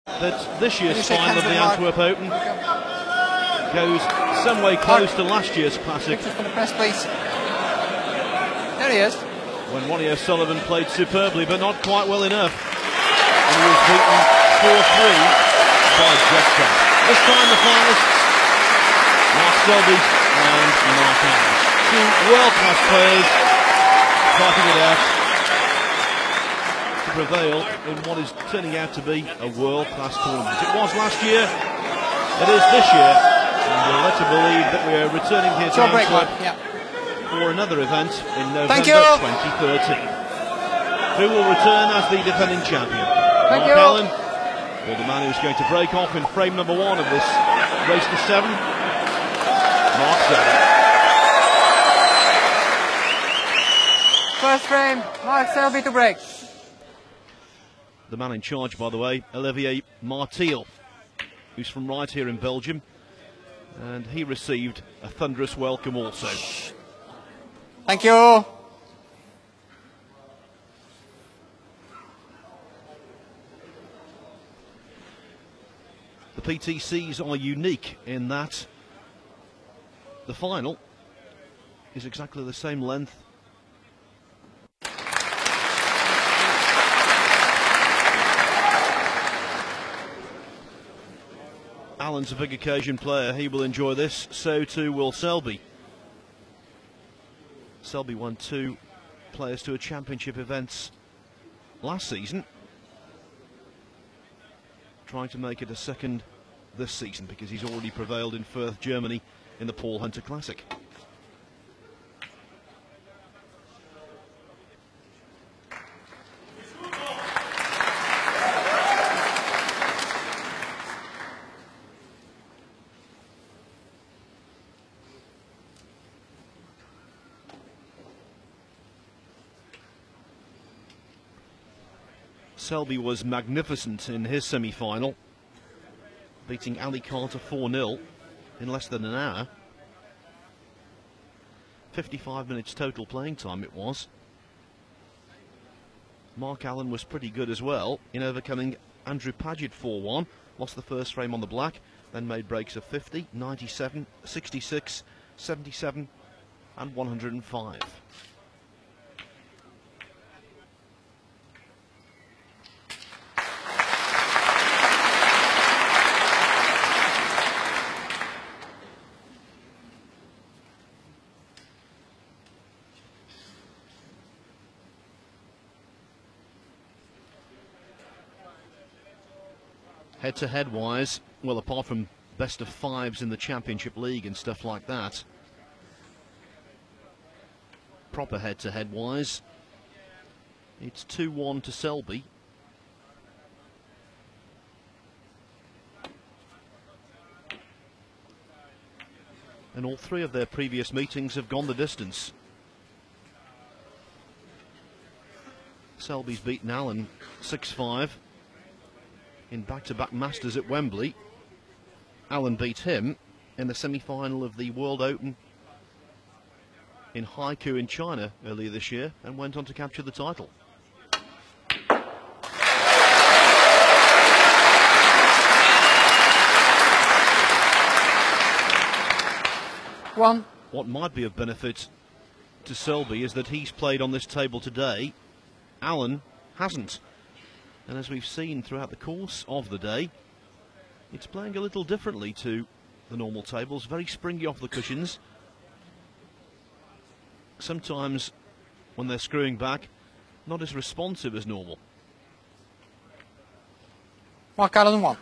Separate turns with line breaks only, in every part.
that this year's final of the Antwerp Open goes some way close to last year's Classic.
Pictures for the press, please. There he is.
When Ronnie O'Sullivan played superbly, but not quite well enough. And he was beaten 4-3 by Jetstar. This time the finalists, Mark Selby and Mark Allen. Two world-class players fighting it out to prevail in what is turning out to be a world-class tournament. It was last year, it is this year, and we're led to believe that we are returning here to Antwerp for another event in November 2013. Who will return as the defending champion? Mark Allen, or the man who's going to break off in frame number 1 of this race to 7? Mark Selby.
First frame, Mark Selby to break.
The man in charge, by the way, Olivier Martial, who's from right here in Belgium, and he received a thunderous welcome also.
Thank you.
The PTCs are unique in that the final is exactly the same length . Allen's a big occasion player, he will enjoy this, so too will Selby. Selby won 2 players to a championship events last season, trying to make it a second this season because he's already prevailed in Firth, Germany in the Paul Hunter Classic. Selby was magnificent in his semi-final, beating Ali Carter 4-0 in less than an hour. 55 minutes total playing time it was. Mark Allen was pretty good as well in overcoming Andrew Paget 4-1, lost the first frame on the black, then made breaks of 50, 97, 66, 77 and 105. Head-to-head wise, well, apart from best of 5s in the Championship League and stuff like that, proper head-to-head wise, it's 2-1 to Selby. And all 3 of their previous meetings have gone the distance. Selby's beaten Allen 6-5. in back-to-back Masters at Wembley. Allen beat him in the semi-final of the World Open in Haikou in China earlier this year and went on to capture the title. What might be of benefit to Selby is that he's played on this table today. Allen hasn't. And as we've seen throughout the course of the day, it's playing a little differently to the normal tables. Very springy off the cushions. Sometimes, when they're screwing back, not as responsive as normal.
Mark Allen 1.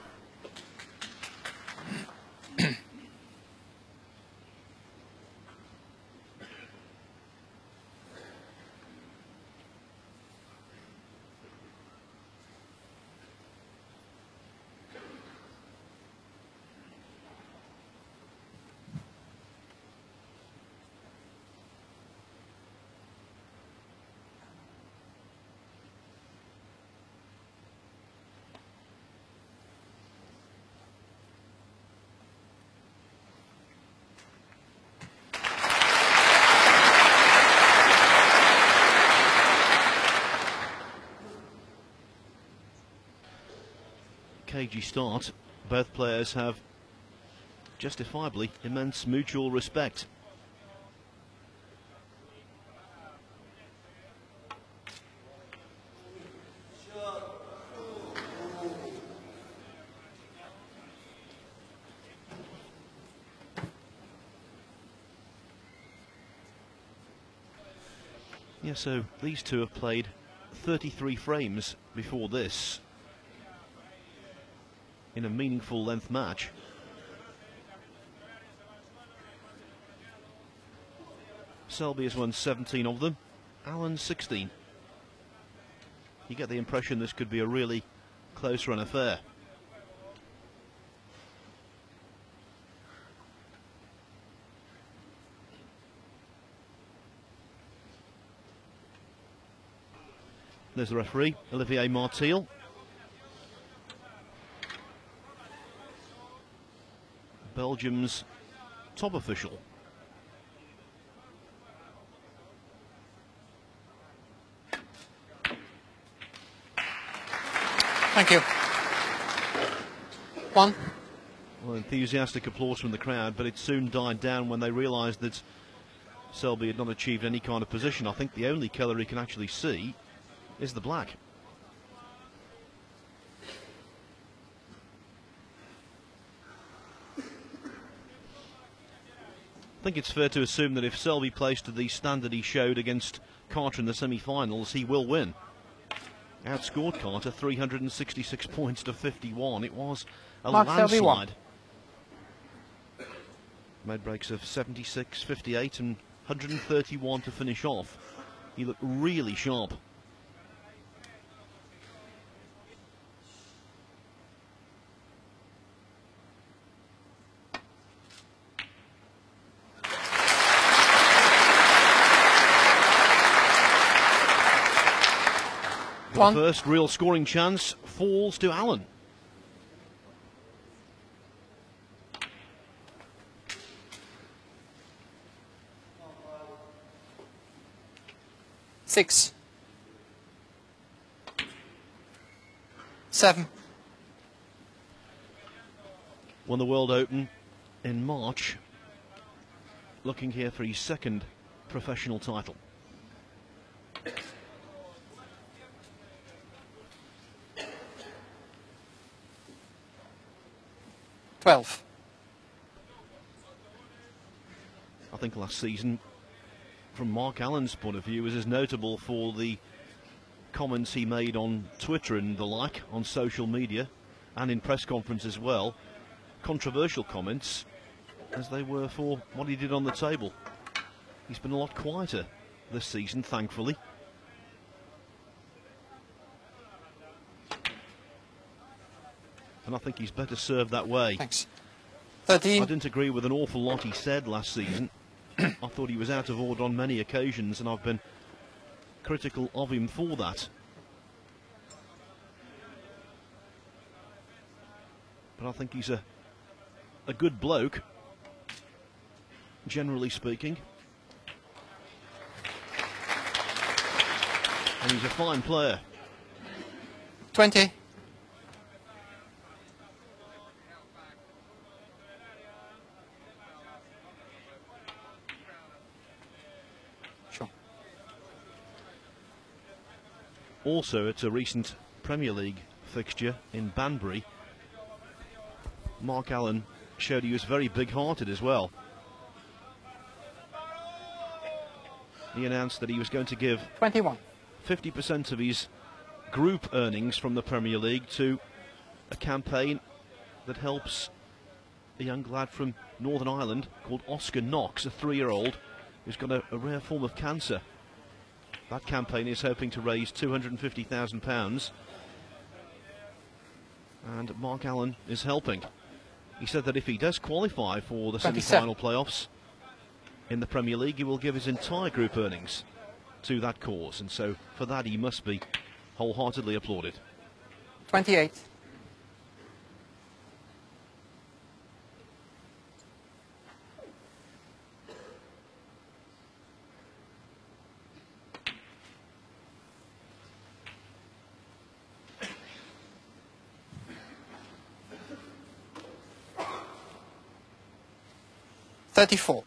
cagey start. Both players have justifiably immense mutual respect. Yeah, so these two have played 33 frames before this in a meaningful length match. Selby has won 17 of them, Allen 16. You get the impression this could be a really close run affair. There's the referee, Olivier Martial. Belgium's top official.
Thank you. One.
Well, enthusiastic applause from the crowd, but it soon died down when they realised that Selby had not achieved any kind of position. I think the only colour he can actually see is the black. I think it's fair to assume that if Selby plays to the standard he showed against Carter in the semi-finals, he will win. Outscored Carter 366 points to 51. It was a landslide. Made breaks of 76, 58 and 131 to finish off. He looked really sharp. The first real scoring chance falls to Allen.
Six. 7.
Won the World Open in March. Looking here for his second professional title.
I
think last season, from Mark Allen's point of view, was as notable for the comments he made on Twitter and the like, on social media, and in press conference as well. Controversial comments, as they were for what he did on the table. He's been a lot quieter this season, thankfully. And I think he's better served that way.
Thanks. 13.
I didn't agree with an awful lot he said last season. I thought he was out of order on many occasions, and I've been critical of him for that. But I think he's a good bloke, generally speaking. And he's a fine player.
20.
Also, at a recent Premier League fixture in Banbury, Mark Allen showed he was very big-hearted as well. He announced that he was going to give
21.
50% of his group earnings from the Premier League to a campaign that helps a young lad from Northern Ireland called Oscar Knox, a 3-year-old who's got a rare form of cancer. That campaign is hoping to raise £250,000, and Mark Allen is helping. He said that if he does qualify for the semi-final playoffs in the Premier League, he will give his entire group earnings to that cause, and so for that he must be wholeheartedly applauded.
28. 34.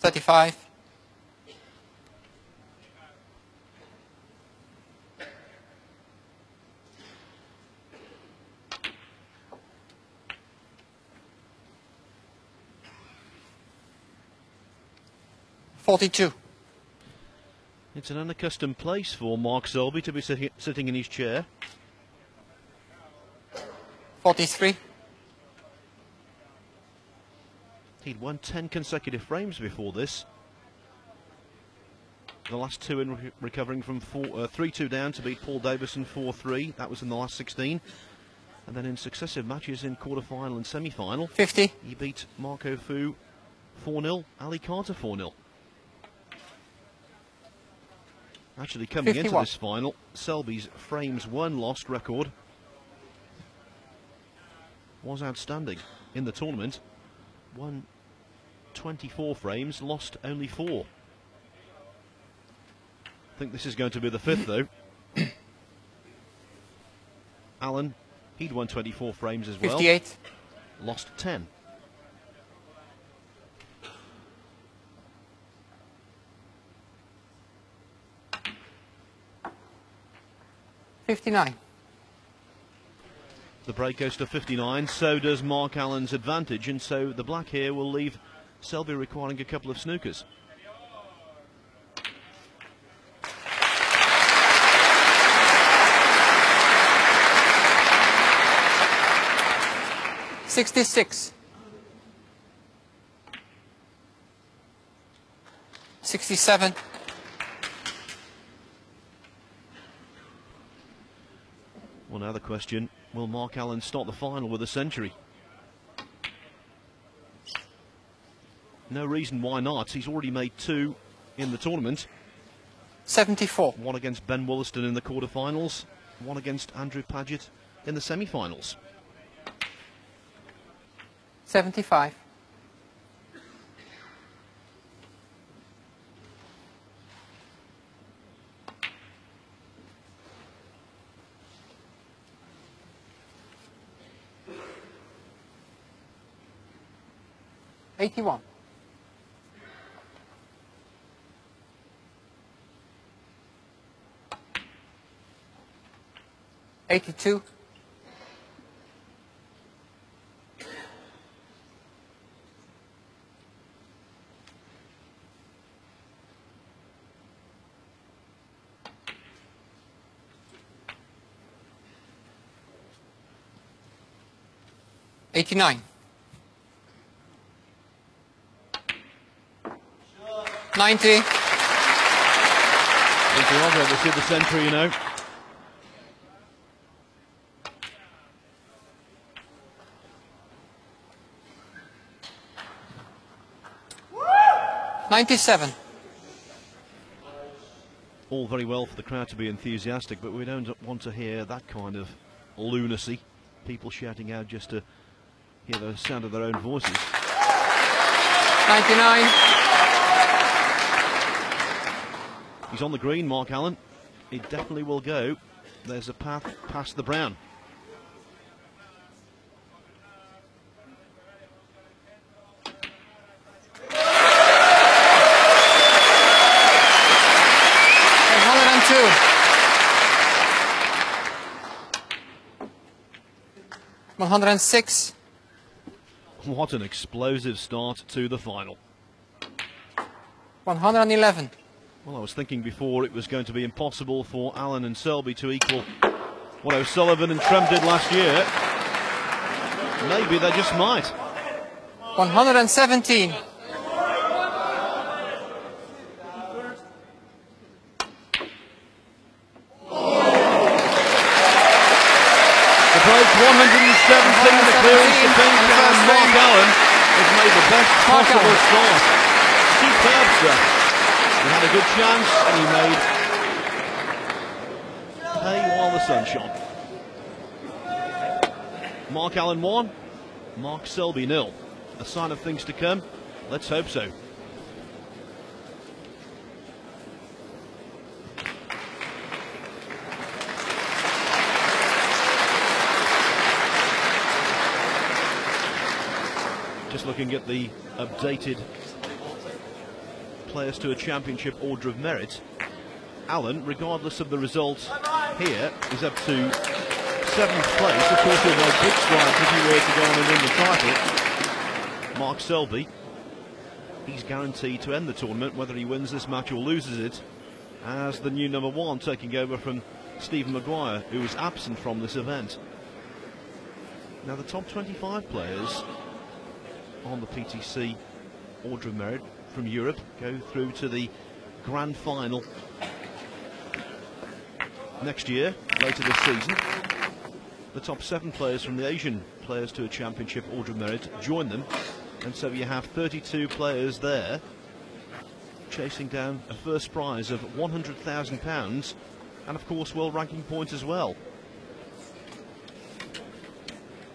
35. 42.
It's an unaccustomed place for Mark Selby to be sitting in his chair.
43.
He'd won 10 consecutive frames before this. The last two in recovering from 3-2 down to beat Paul Davison 4-3. That was in the last 16. And then in successive matches in quarter-final and semi-final,
50.
he beat Marco Fu 4-0, Ali Carter 4-0. Actually, coming
51.
into this final, Selby's frames won lost record was outstanding in the tournament. Won 24 frames, lost only 4. I think this is going to be the 5th, though. Alan, he'd won 24 frames as well.
58.
Lost 10.
59.
The break goes to 59, so does Mark Allen's advantage, and so the black here will leave Selby requiring a couple of snookers.
$66. 67.
1 other question, will Mark Allen start the final with a century? No reason why not. He's already made 2 in the tournament.
74.
1 against Ben Wollaston in the quarterfinals, 1 against Andrew Paget in the semi-finals.
75. 81. 82. 89. 90.
This is the century, you know.
$97.
All very well for the crowd to be enthusiastic, but we don't want to hear that kind of lunacy. People shouting out just to hear the sound of their own voices.
99.
He's on the green, Mark Allen. He definitely will go. There's a path past the brown.
$106.
What an explosive start to the final.
111.
Well, I was thinking before it was going to be impossible for Allen and Selby to equal what O'Sullivan and Trump did last year. Maybe they just might.
117.
The break 117, the clearance to finish, and Mark Allen has made the best possible start. Superb stuff. He had a good chance and he made hay while the sun shone. Mark Allen 1, Mark Selby 0. A sign of things to come. Let's hope so. Just looking at the updated Players to a Championship Order of Merit, Alan, regardless of the result here, is up to 7th place. Of course, he'll make big strides if he were to go on and win the title. Mark Selby, he's guaranteed to end the tournament, whether he wins this match or loses it, as the new number 1, taking over from Stephen Maguire, who was absent from this event. Now, the top 25 players on the PTC Order of Merit from Europe go through to the grand final next year, later this season. The top 7 players from the Asian Players to a Championship Order of Merit join them, and so you have 32 players there chasing down a first prize of £100,000 and of course world ranking points as well.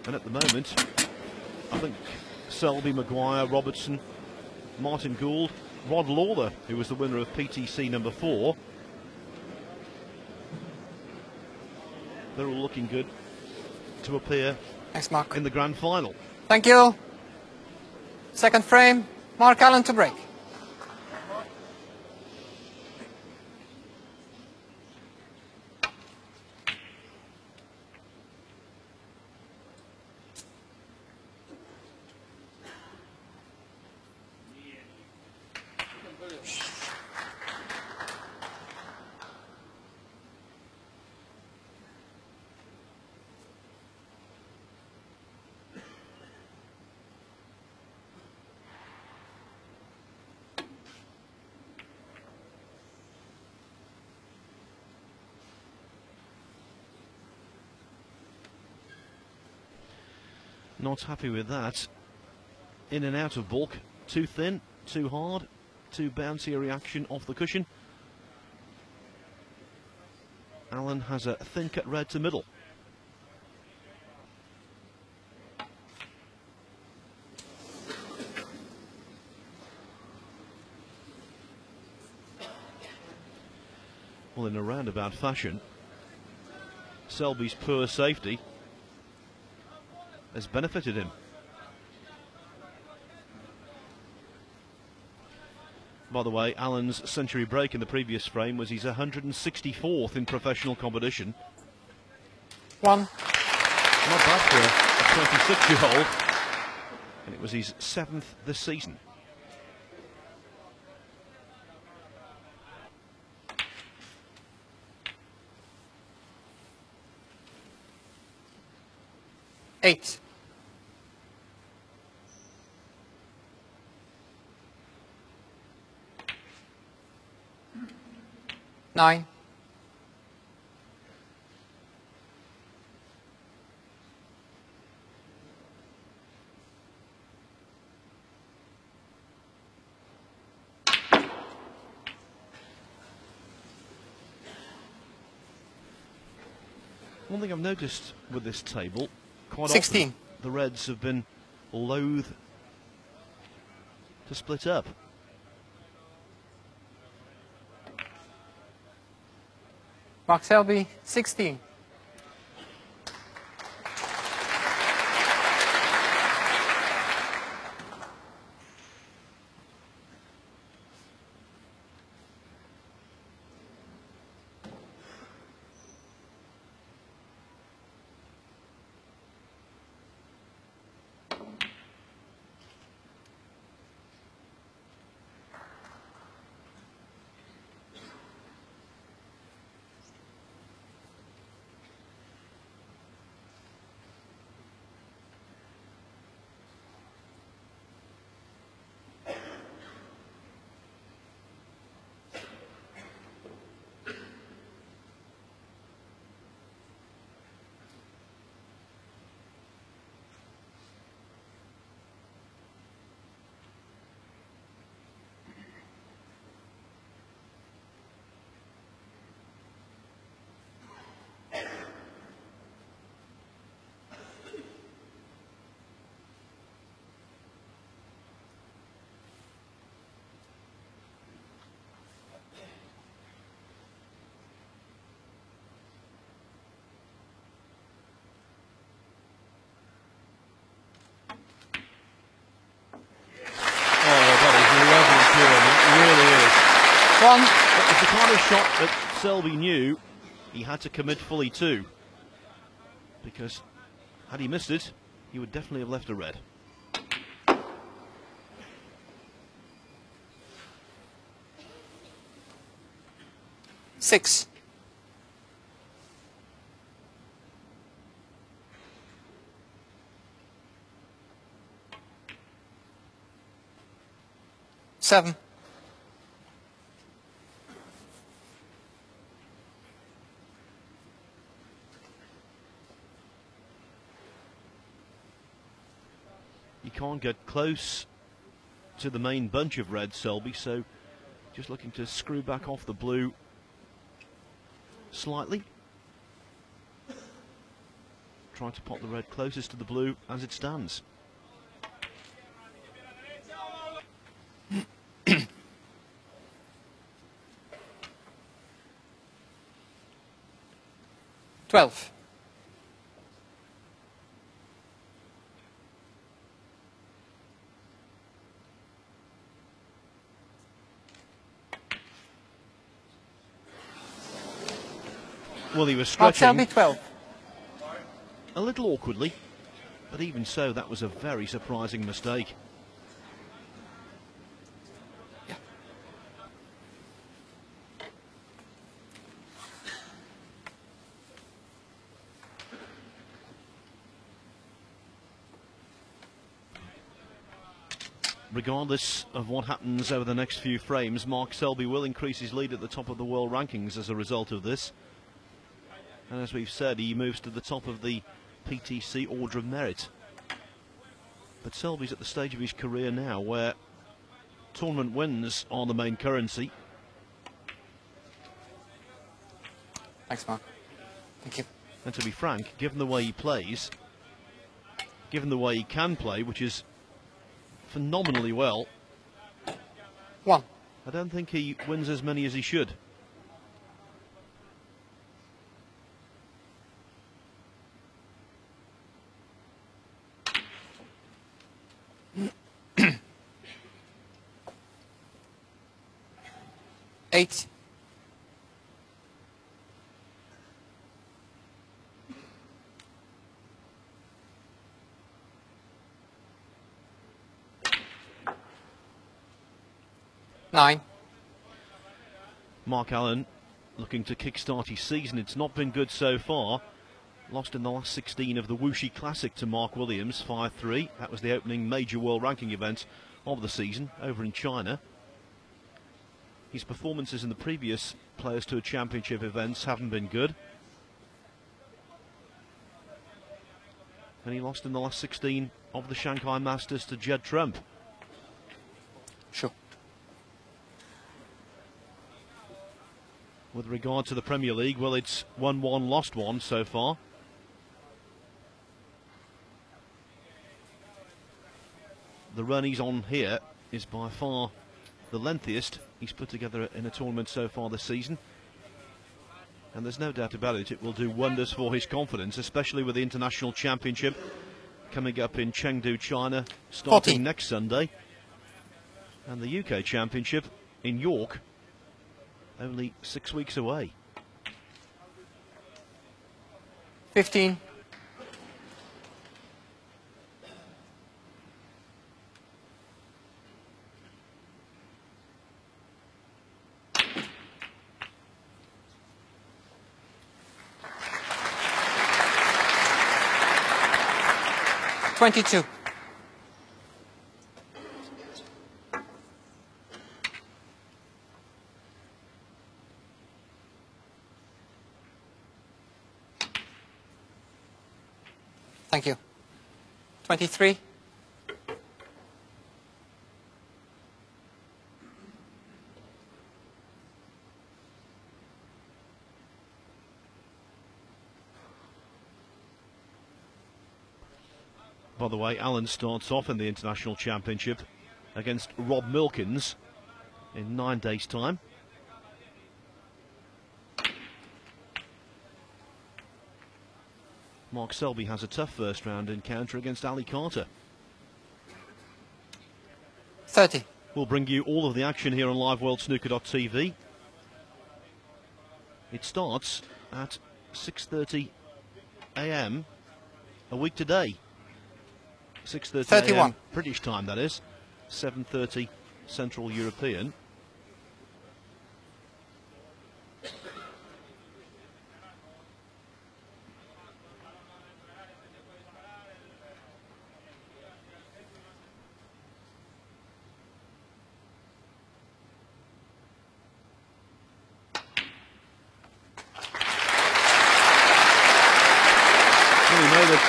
And at the moment, I think Selby, Maguire, Robertson, Martin Gould, Rod Lawler, who was the winner of PTC number 4, they're all looking good to appear in the grand final.
Thank you. Second frame, Mark Allen to break.
Not happy with that. In and out of bulk, too thin, too hard, too bouncy a reaction off the cushion. Allen has a thin cut red to middle. Well, in a roundabout fashion, Selby's poor safety has benefited him. By the way, Allen's century break in the previous frame was his 164th in professional competition.
One.
Not bad for a 26-year-old. And it was his 7th this season.
Eight. 9.
One thing I've noticed with this table, quite
16.
often the Reds have been loath to split up.
Mark Selby, 16. 1.
It was the kind of shot that Selby knew he had to commit fully to, because had he missed it, he would definitely have left a red.
Six. Seven.
You can't get close to the main bunch of red, Selby, so just looking to screw back off the blue slightly. Try to pop the red closest to the blue as it stands.
Twelve.
Well, he was
Mark
stretching
Selby, 12.
a little awkwardly, but even so, that was a very surprising mistake. Regardless of what happens over the next few frames, Mark Selby will increase his lead at the top of the world rankings as a result of this. And as we've said, he moves to the top of the PTC Order of Merit. But Selby's at the stage of his career now where tournament wins are the main currency.
Thanks, Mark. Thank you.
And to be frank, given the way he plays, given the way he can play, which is phenomenally well,
1.
I don't think he wins as many as he should.
Eight. Nine.
Mark Allen looking to kickstart his season. It's not been good so far. Lost in the last 16 of the Wuxi Classic to Mark Williams, 5-3. That was the opening major world ranking event of the season over in China. His performances in the previous Players Tour Championship events haven't been good. And he lost in the last 16 of the Shanghai Masters to Jed Trump.
Sure.
With regard to the Premier League, well, it's 1-1, lost 1 so far. The run he's on here is by far the lengthiest he's put together in a tournament so far this season. And there's no doubt about it, it will do wonders for his confidence, especially with the International Championship coming up in Chengdu, China, starting
14.
next Sunday. And the UK Championship in York, only 6 weeks away.
15. $22. Thank you. 23.
By the way, Allen starts off in the International Championship against Rob Milkins in 9 days' time. Mark Selby has a tough first round encounter against Ali Carter.
30.
We'll bring you all of the action here on liveworldsnooker.tv. It starts at 6:30 a.m. a week today. 6:30 a.m. British time, that is. 7:30 Central European.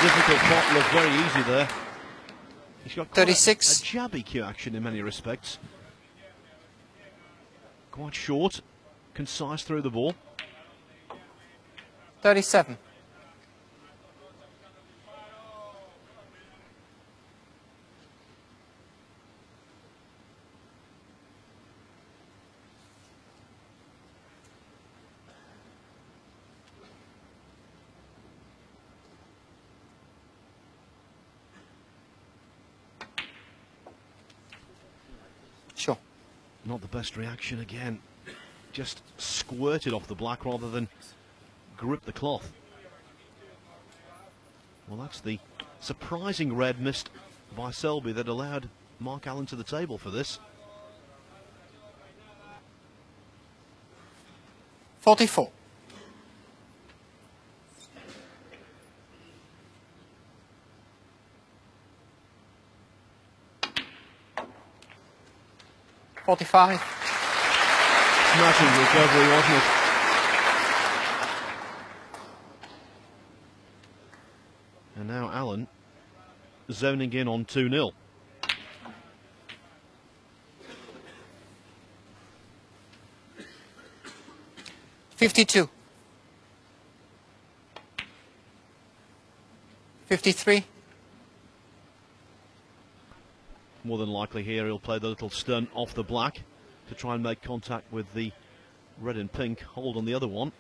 Difficult pot looked very easy there. He's got
36.
A jabby cue action in many respects. Quite short, concise through the ball.
37. Sure.
Not the best reaction again. Just squirted off the black rather than grip the cloth. Well, that's the surprising red missed by Selby that allowed Mark Allen to the table for this.
44. .45.
Smashing recovery, wasn't it? And now Allen zoning in on 2-0.
.52. 53.
More than likely here he'll play the little stun off the black to try and make contact with the red and pink. Hold on the other one.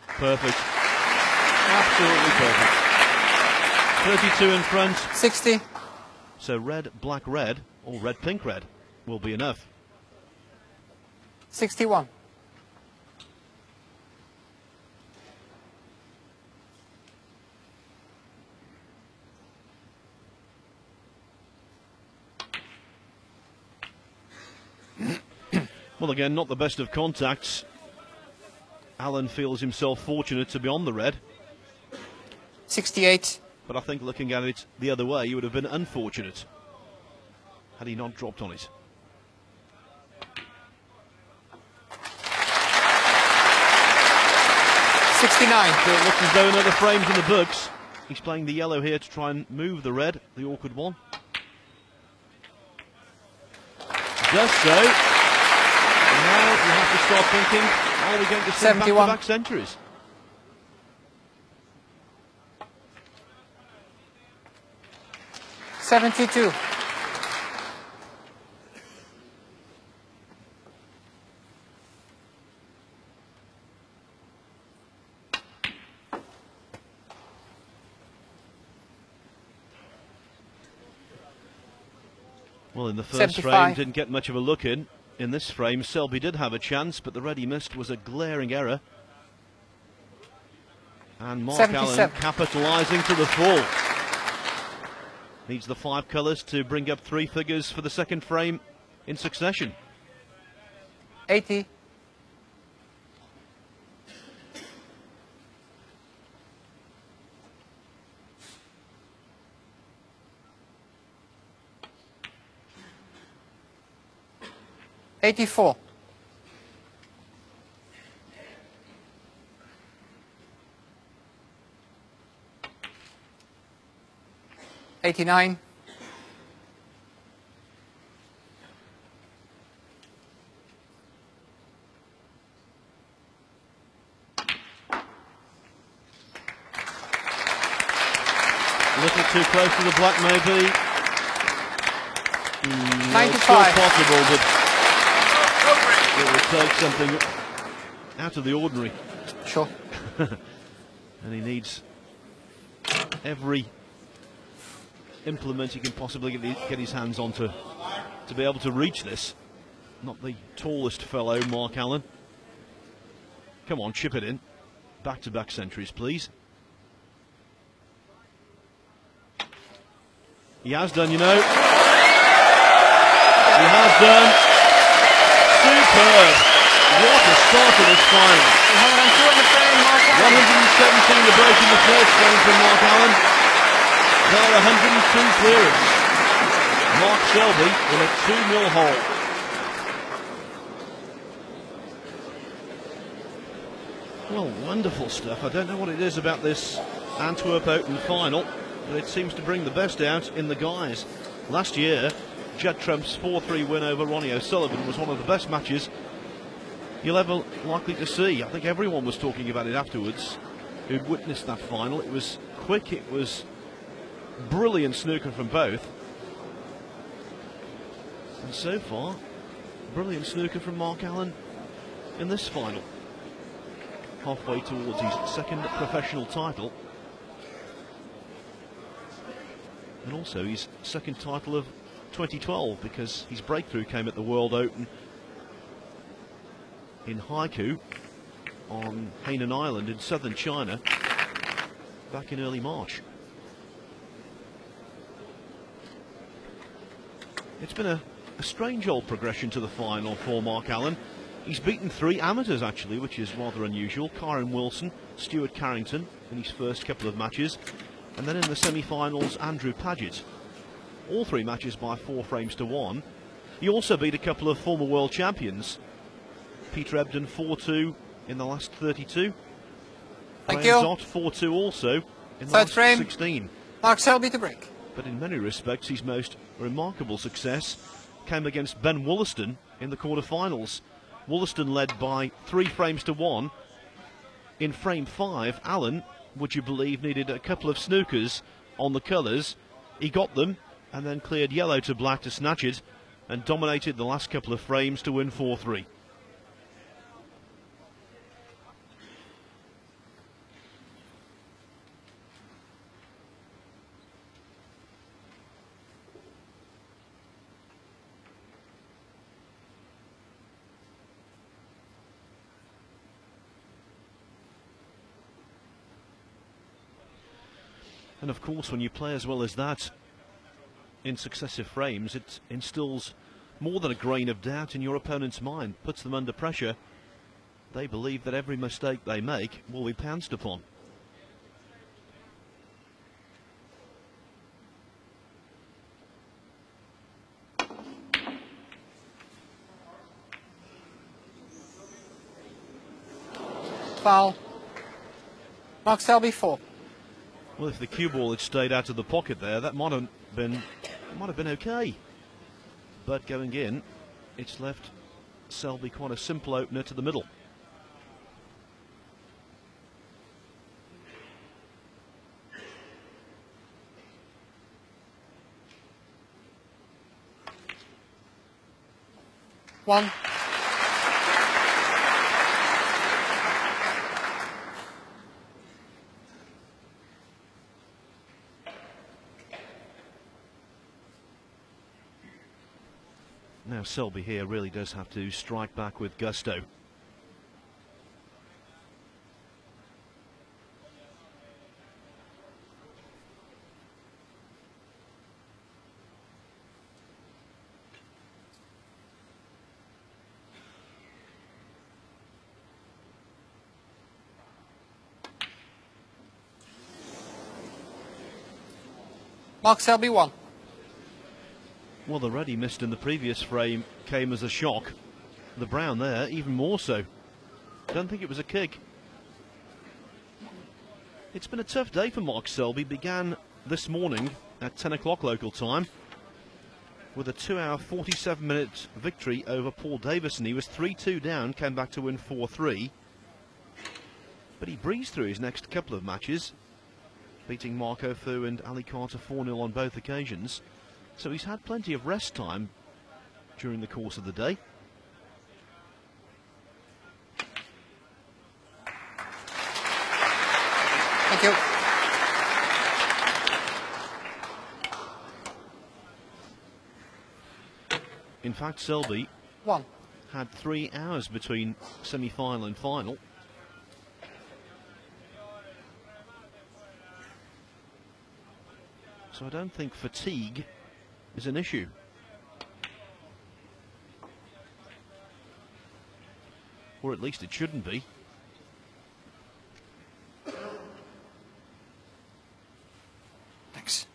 Perfect. Absolutely perfect. 32 in front.
60.
So red, black, red, or red, pink, red will be enough.
61.
Well, again, not the best of contacts. Allen feels himself fortunate to be on the red.
68.
But I think looking at it the other way, he would have been unfortunate had he not dropped on it.
So
it looks as though another frame's in the books. He's playing the yellow here to try and move the red, the awkward one. Just so. And now you have to start thinking, are we going to see back-to-back centuries?
.72.
Well, in the first frame, didn't get much of a look in. In this frame, Selby did have a chance, but the red he missed was a glaring error. And Mark Allen capitalising to the full. Needs the 5 colours to bring up 3 figures for the second frame in succession.
80. .84. 89.
A little too close to the black, maybe.
95.
Still possible, but it would take something out of the ordinary.
Sure.
And he needs every implement he can possibly get his hands on to be able to reach this. Not the tallest fellow, Mark Allen. Come on, chip it in. Back-to-back centuries, please. He has done, you know. He has done. Superb. What a start to this final.
102 in the frame, Mark Allen.
117 to break in the first frame from Mark Allen. There are 102 clearance. Mark Selby in a 2-0 hole. Well, wonderful stuff. I don't know what it is about this Antwerp Open final, but it seems to bring the best out in the guys. Last year, Judd Trump's 4-3 win over Ronnie O'Sullivan was one of the best matches you'll ever likely to see. I think everyone was talking about it afterwards who'd witnessed that final. It was quick, it was brilliant snooker from both. And so far, brilliant snooker from Mark Allen in this final. Halfway towards his second professional title. And also his second title of 2012, because his breakthrough came at the World Open in Haikou on Hainan Island in southern China back in early March. It's been a strange old progression to the final for Mark Allen. He's beaten 3 amateurs actually, which is rather unusual. Kyron Wilson, Stuart Carrington in his first couple of matches, and then in the semi-finals Andrew Paget. All 3 matches by 4 frames to 1. He also beat a couple of former world champions. Peter Ebden 4-2 in the last 32.
Thank you.
Zott 4-2 also in the
Third
last
frame.
16.
Mark Selby to break.
But in many respects his most remarkable success came against Ben Wollaston in the quarter-finals. Wollaston led by 3 frames to 1. In frame 5, Allen, would you believe, needed a couple of snookers on the colours. He got them and then cleared yellow to black to snatch it and dominated the last couple of frames to win 4-3. And of course, when you play as well as that in successive frames, it instills more than a grain of doubt in your opponent's mind, puts them under pressure. They believe that every mistake they make will be pounced upon.
Foul. Mark Selby 4.
Well, if the cue ball had stayed out of the pocket there, that might have been okay. But going in, it's left Selby quite a simple opener to the middle.
One.
Now Selby here really does have to strike back with gusto.
Mark Selby 1.
Well, the red he missed in the previous frame came as a shock. The brown there, even more so. Don't think it was a kick. It's been a tough day for Mark Selby. Began this morning at 10 o'clock local time with a 2-hour 47-minute victory over Paul Davison. He was 3-2 down, came back to win 4-3. But he breezed through his next couple of matches, beating Marco Fu and Ali Carter 4-0 on both occasions. So he's had plenty of rest time during the course of the day.
Thank you.
In fact, Selby
1.
had 3 hours between semi-final and final. So I don't think fatigue is an issue. Or at least it shouldn't be.
Thanks.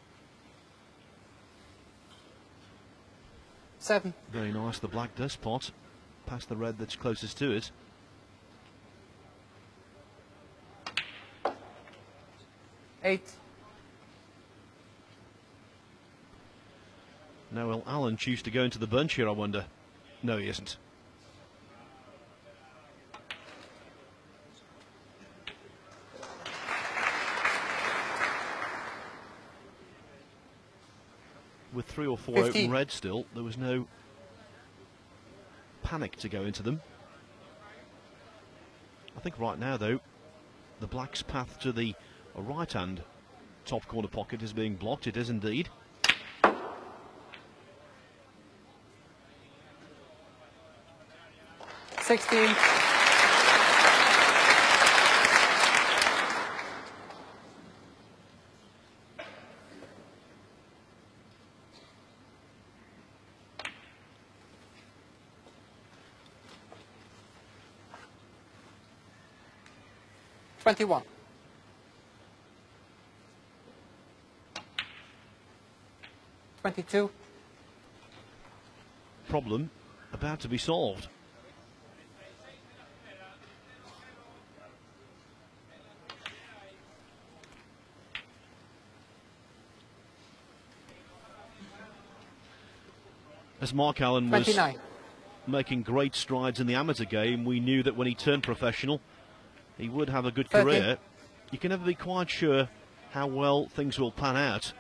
7.
Very nice, the black does spot past the red that's closest to it.
8.
Now will Alan choose to go into the bunch here, I wonder? No, he isn't. With 3 or 4
15.
open red still, there was no panic to go into them. I think right now, though, the black's path to the right-hand top corner pocket is being blocked. It is indeed.
$16. $21. $22.
Problem about to be solved. As Mark Allen was
29.
making great strides in the amateur game, we knew that when he turned professional, he would have a good
30.
career. You can never be quite sure how well things will pan out.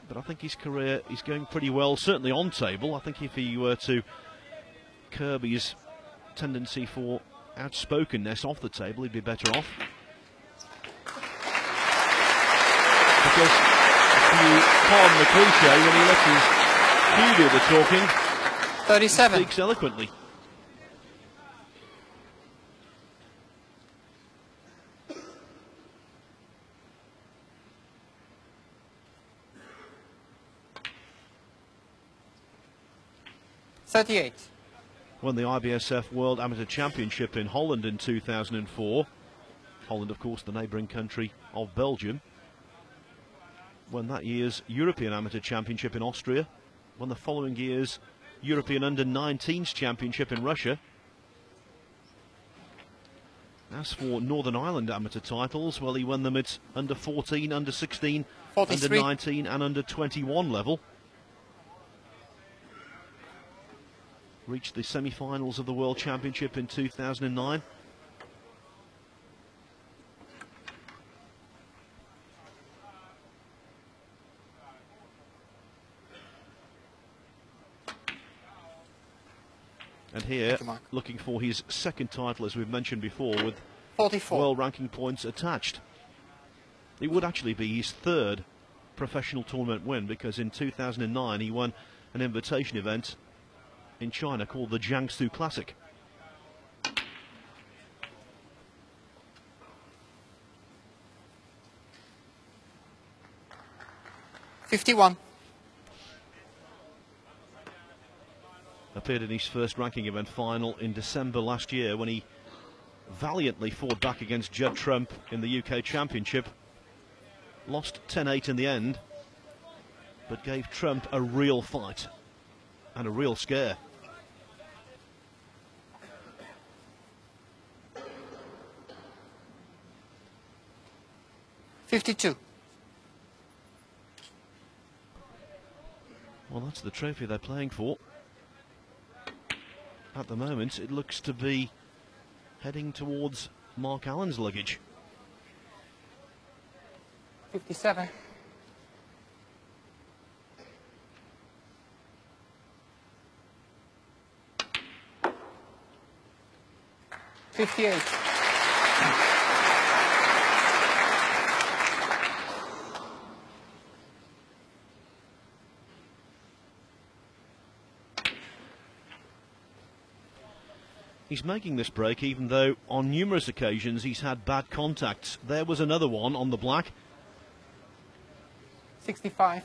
But I think his career is going pretty well, certainly on table. I think if he were to curb his tendency for outspokenness off the table, he'd be better off. Because if you pardon the cliche, when he lets his cue do the talking,
37.
he speaks eloquently.
$38.
Won the IBSF World Amateur Championship in Holland in 2004. Holland, of course, the neighbouring country of Belgium. Won that year's European Amateur Championship in Austria. Won the following year's European Under-19s Championship in Russia. As for Northern Ireland amateur titles, well, he won them at under-14, under-16,
43.
under-19 and under-21 level. Reached the semi-finals of the World Championship in 2009. And here, looking for his second title, as we've mentioned before, with
44.
world ranking points attached. It would actually be his third professional tournament win, because in 2009 he won an invitation event in China called the Jiangsu Classic.
$51.
Appeared in his first ranking event final in December last year when he valiantly fought back against Judd Trump in the UK Championship. Lost 10-8 in the end, but gave Trump a real fight and a real scare.
$52.
Well, that's the trophy they're playing for. At the moment, it looks to be heading towards Mark Allen's luggage.
57. $58.
He's making this break even though on numerous occasions he's had bad contacts. There was another one on the black.
65.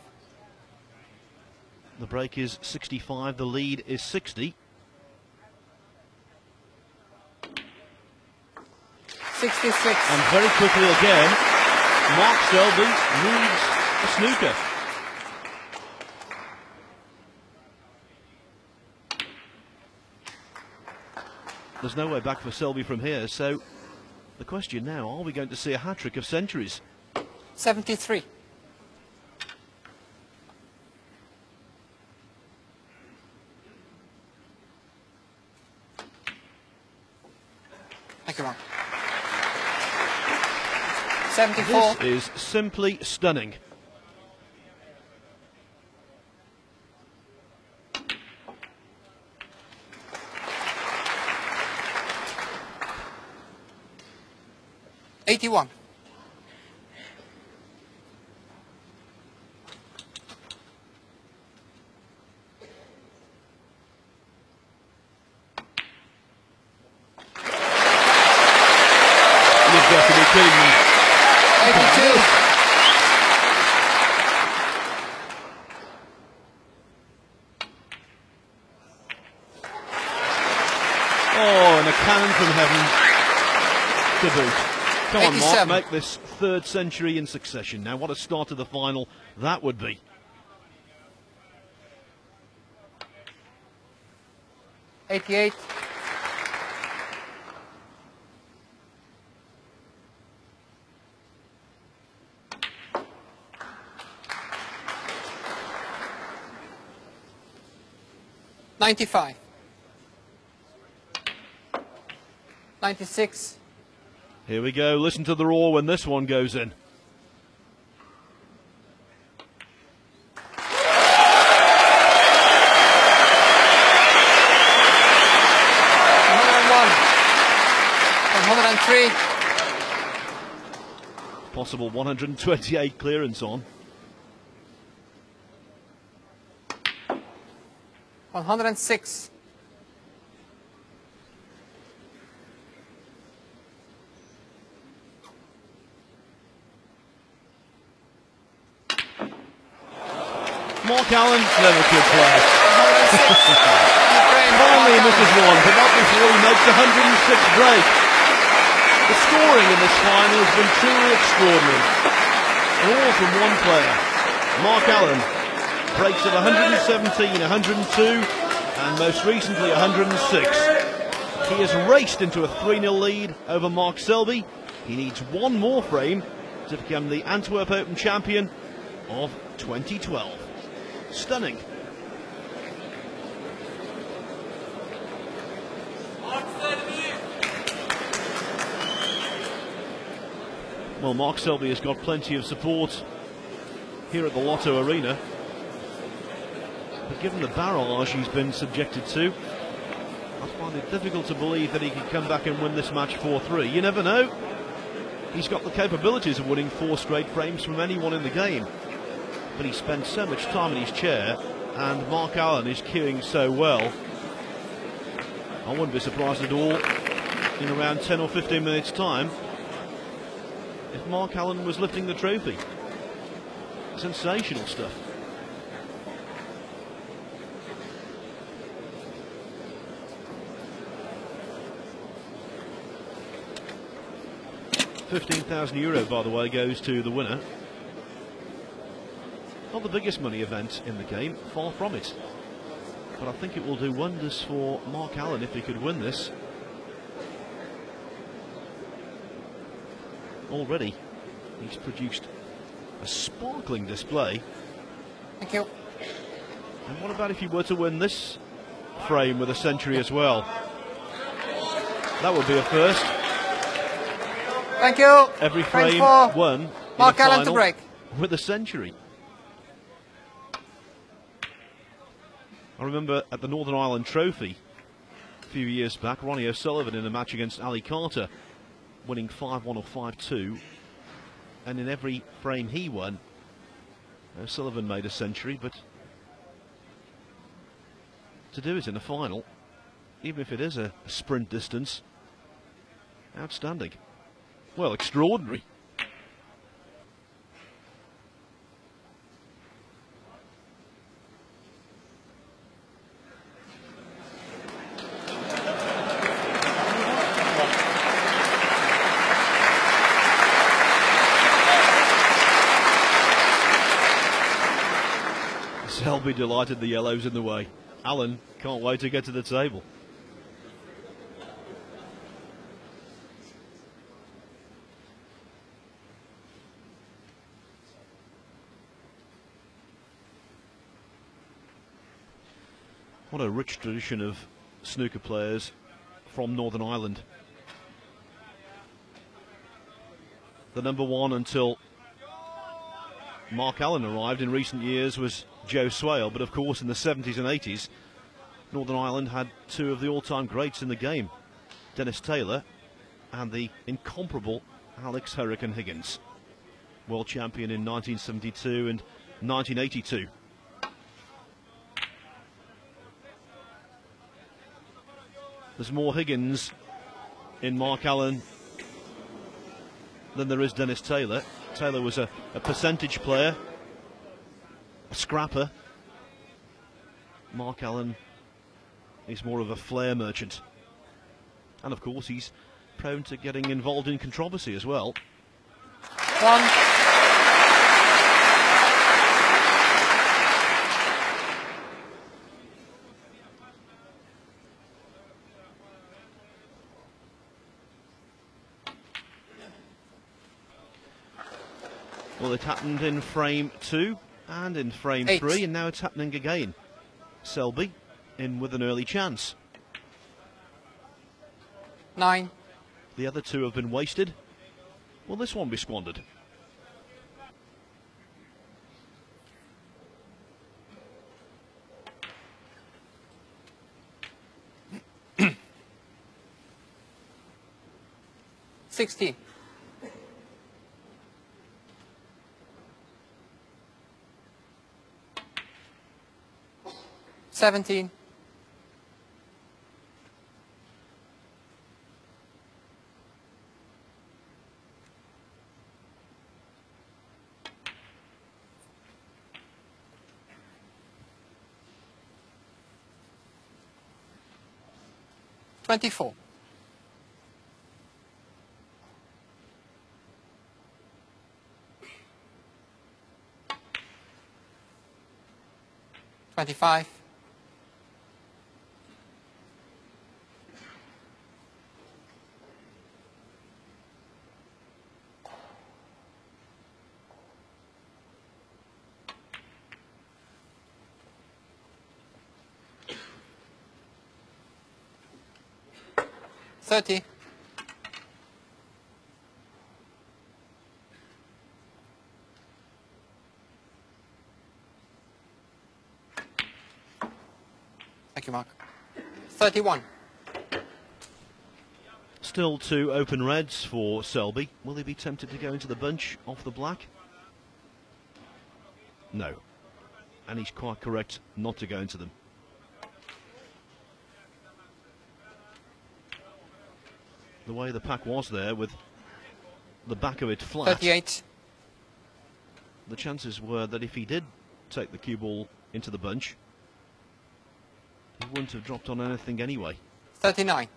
The break is 65, the lead is 60.
66.
And very quickly again, Mark Selby needs a snooker. There's no way back for Selby from here, so the question now, are we going to see a hat-trick of centuries?
73. Thank you, Mark. 74.
This is simply stunning.
'81.
You've got to be kidding me.
82.
Oh, and a cannon from heaven to boot. Come on, Mark,
87.
make this third century in succession. Now, what a start to the final that would be.
88. '95. 96.
Here we go. Listen to the roar when this one goes in. Possible 128 clearance on.
106.
Mark Allen never could play.
106.
Finally misses one, but not before he makes the 106th break. The scoring in this final has been truly extraordinary. And all from one player. Mark Allen breaks at 117, 102, and most recently 106. He has raced into a 3-0 lead over Mark Selby. He needs one more frame to become the Antwerp Open champion of 2012. Stunning. Well, Mark Selby has got plenty of support here at the Lotto Arena. But given the barrage he's been subjected to, I find it difficult to believe that he can come back and win this match 4-3. You never know. He's got the capabilities of winning 4 straight frames from anyone in the game. But he spends so much time in his chair, and Mark Allen is queuing so well. I wouldn't be surprised at all in around 10 or 15 minutes' time if Mark Allen was lifting the trophy. Sensational stuff. €15,000, by the way, goes to the winner. Not the biggest money event in the game, far from it. But I think it will do wonders for Mark Allen if he could win this. Already, he's produced a sparkling display.
Thank you.
And what about if he were to win this frame with a century as well? That would be a first.
Thank you.
Every
Frame
frame
four.
won in
Mark
a
Allen
final
to break.
with a century. I remember at the Northern Ireland Trophy a few years back, Ronnie O'Sullivan in a match against Ali Carter, winning 5-1 or 5-2, and in every frame he won, O'Sullivan made a century, but to do it in a final even if it is a sprint distance. Outstanding. Well, extraordinary. Selby delighted the yellows in the way. Alan can't wait to get to the table. What a rich tradition of snooker players from Northern Ireland. The number one until Mark Allen arrived in recent years was Joe Swale, but of course in the 70s and 80s Northern Ireland had two of the all-time greats in the game, Dennis Taylor and the incomparable Alex Hurricane Higgins, world champion in 1972 and 1982. There's more Higgins in Mark Allen than there is Dennis Taylor. Taylor was a percentage player, a scrapper. Mark Allen is more of a flair merchant. And of course he's prone to getting involved in controversy as well.
One.
Well, it happened in frame 2 and in frame
8.
3, and now it's happening again. Selby in with an early chance.
9.
The other two have been wasted. Will this one be squandered?
$16. 17. 24. 25. 30. 31.
Still two open reds for Selby. Will he be tempted to go into the bunch off the black? No. And he's quite correct not to go into them. The way the pack was there with the back of it flat,
38.
the chances were that if he did take the cue ball into the bunch, he wouldn't have dropped on anything anyway.
39.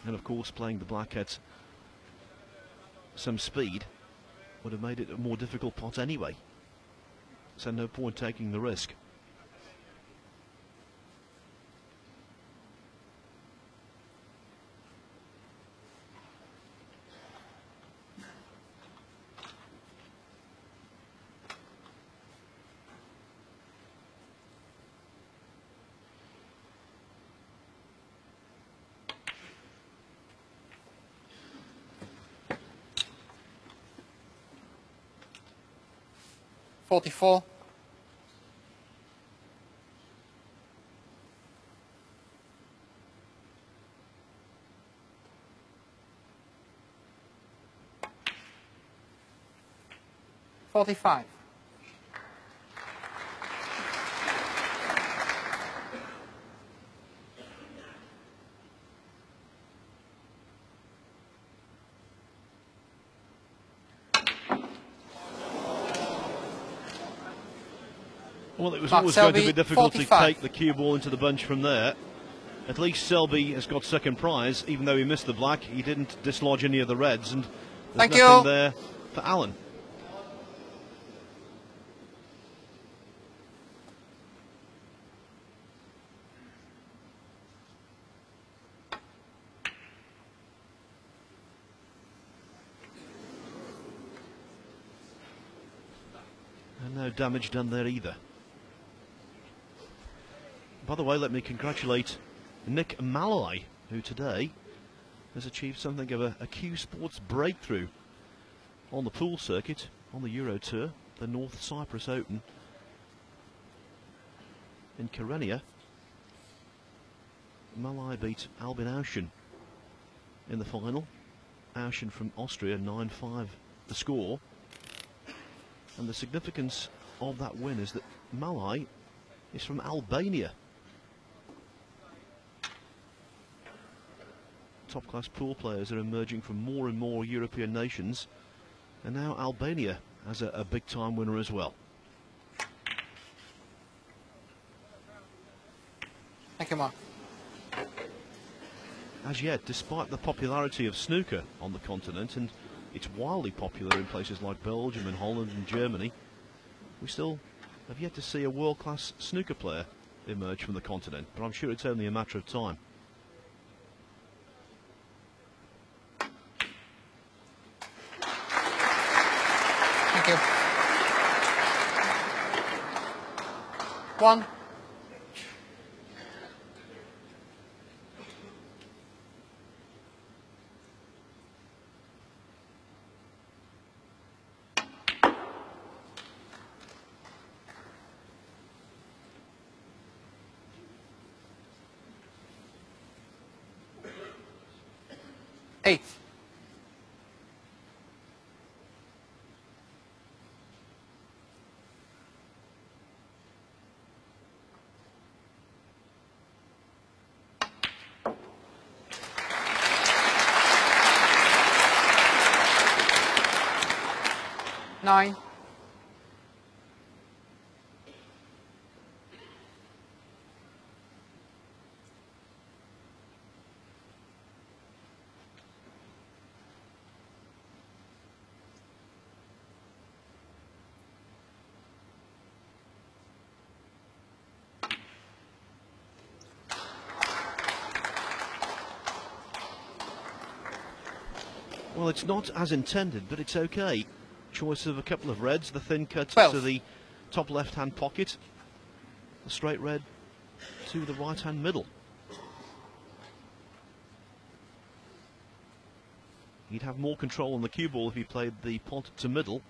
And of course playing the black at some speed would have made it a more difficult pot anyway. So no point taking the risk.
$44. 45.
Well, it was
Mark
always
Selby,
going to be difficult
45.
to take the cue ball into the bunch from there. At least Selby has got second prize, even though he missed the black. He didn't dislodge any of the reds, and there's
Thank
nothing
you.
there for Alan. And no damage done there either. By the way, let me congratulate Nick Malloy, who today has achieved something of a Q Sports breakthrough on the pool circuit, on the Euro Tour, the North Cyprus Open in Kyrenia. Malloy beat Albin Auschen in the final. Auschen from Austria, 9-5 the score. And the significance of that win is that Malloy is from Albania. Top-class pool players are emerging from more and more European nations, and now Albania has a big-time winner as well.
Thank you, Mark.
As yet, despite the popularity of snooker on the continent, and it's wildly popular in places like Belgium and Holland and Germany, we still have yet to see a world-class snooker player emerge from the continent, but I'm sure it's only a matter of time.
Thank you. 1. Eight. Nine.
Well, it's not as intended, but it's okay. Choice of a couple of reds, the thin cut
12.
to the top left-hand pocket, the straight red to the right-hand middle. He'd have more control on the cue ball if he played the pot to middle.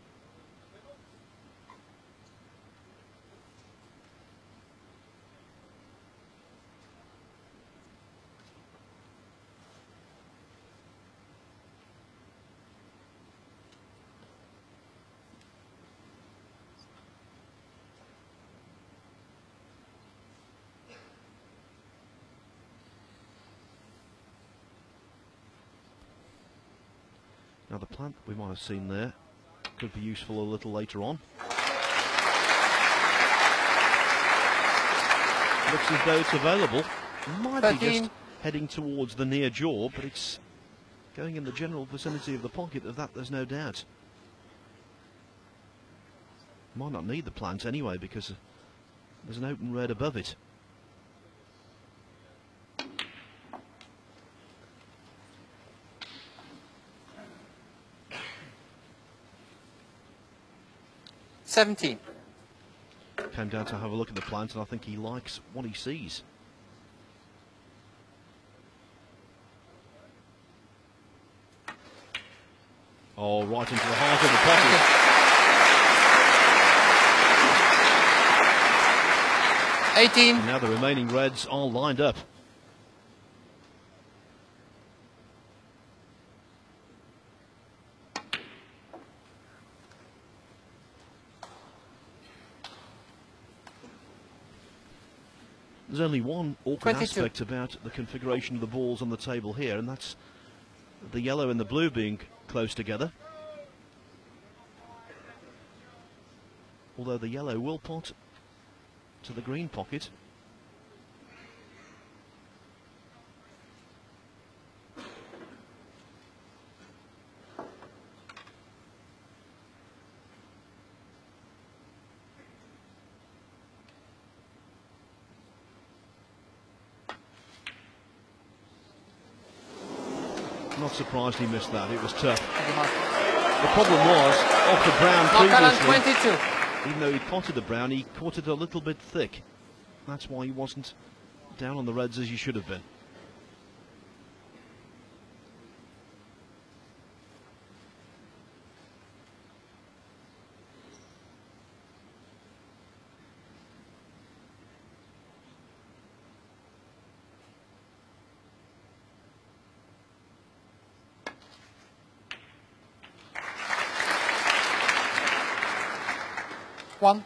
Now the plant we might have seen there could be useful a little later on. Looks as though it's available. Might
13.
be just heading towards the near jaw, but it's going in the general vicinity of the pocket. Of that there's no doubt. Might not need the plant anyway because there's an open red above it.
$17.
Came down to have a look at the plant, and I think he likes what he sees. Oh, right into the heart of the pocket.
18.
And now the remaining reds are lined up. There's only one awkward
22.
aspect about the configuration of the balls on the table here, and that's the yellow and the blue being close together. Although the yellow will pot to the green pocket. Not surprised he missed that, it was tough. The problem was, off the brown previously,
22.
even though he potted the brown, he caught it a little bit thick. That's why he wasn't down on the reds as he should have been.
One.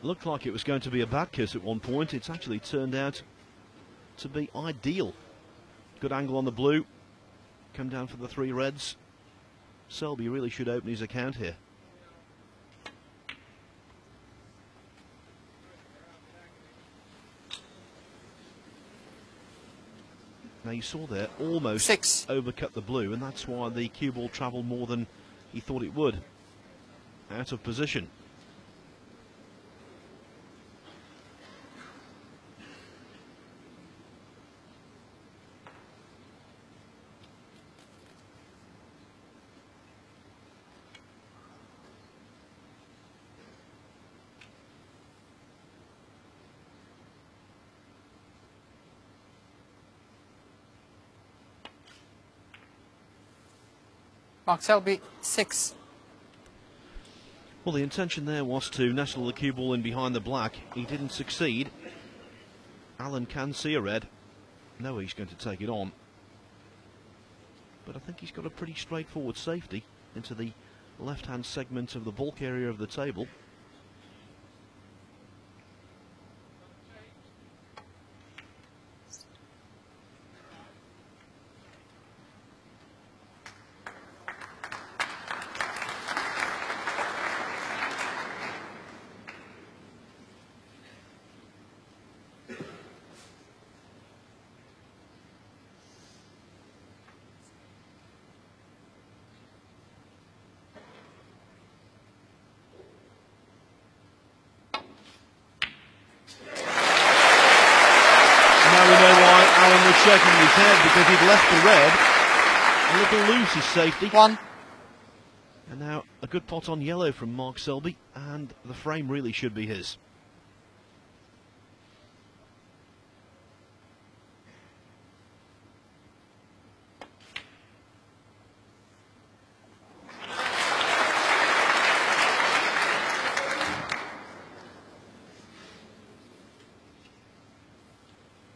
Looked like it was going to be a bad kiss at one point. It's actually turned out to be ideal. Good angle on the blue. Come down for the three reds. Selby really should open his account here. Now you saw there, almost
6.
overcut the blue, and that's why the cue ball travelled more than he thought it would. Out of position.
Mark Selby, 6.
Well, the intention there was to nestle the cue ball in behind the black. He didn't succeed. Alan can see a red. No, he's going to take it on. But I think he's got a pretty straightforward safety into the left-hand segment of the bulk area of the table. Shaking his head because he'd left the red a little loose, his safety.
1.
And now a good pot on yellow from Mark Selby, and the frame really should be his.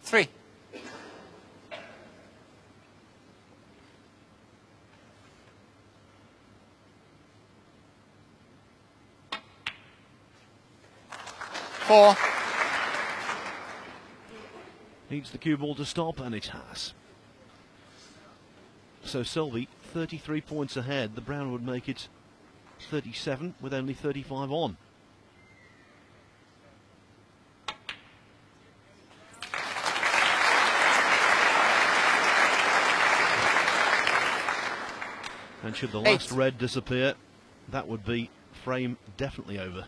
Three. Four.
Needs the cue ball to stop, and it has. So Selby 33 points ahead. The brown would make it 37 with only 35 on. And should the last red disappear, that would be frame definitely over.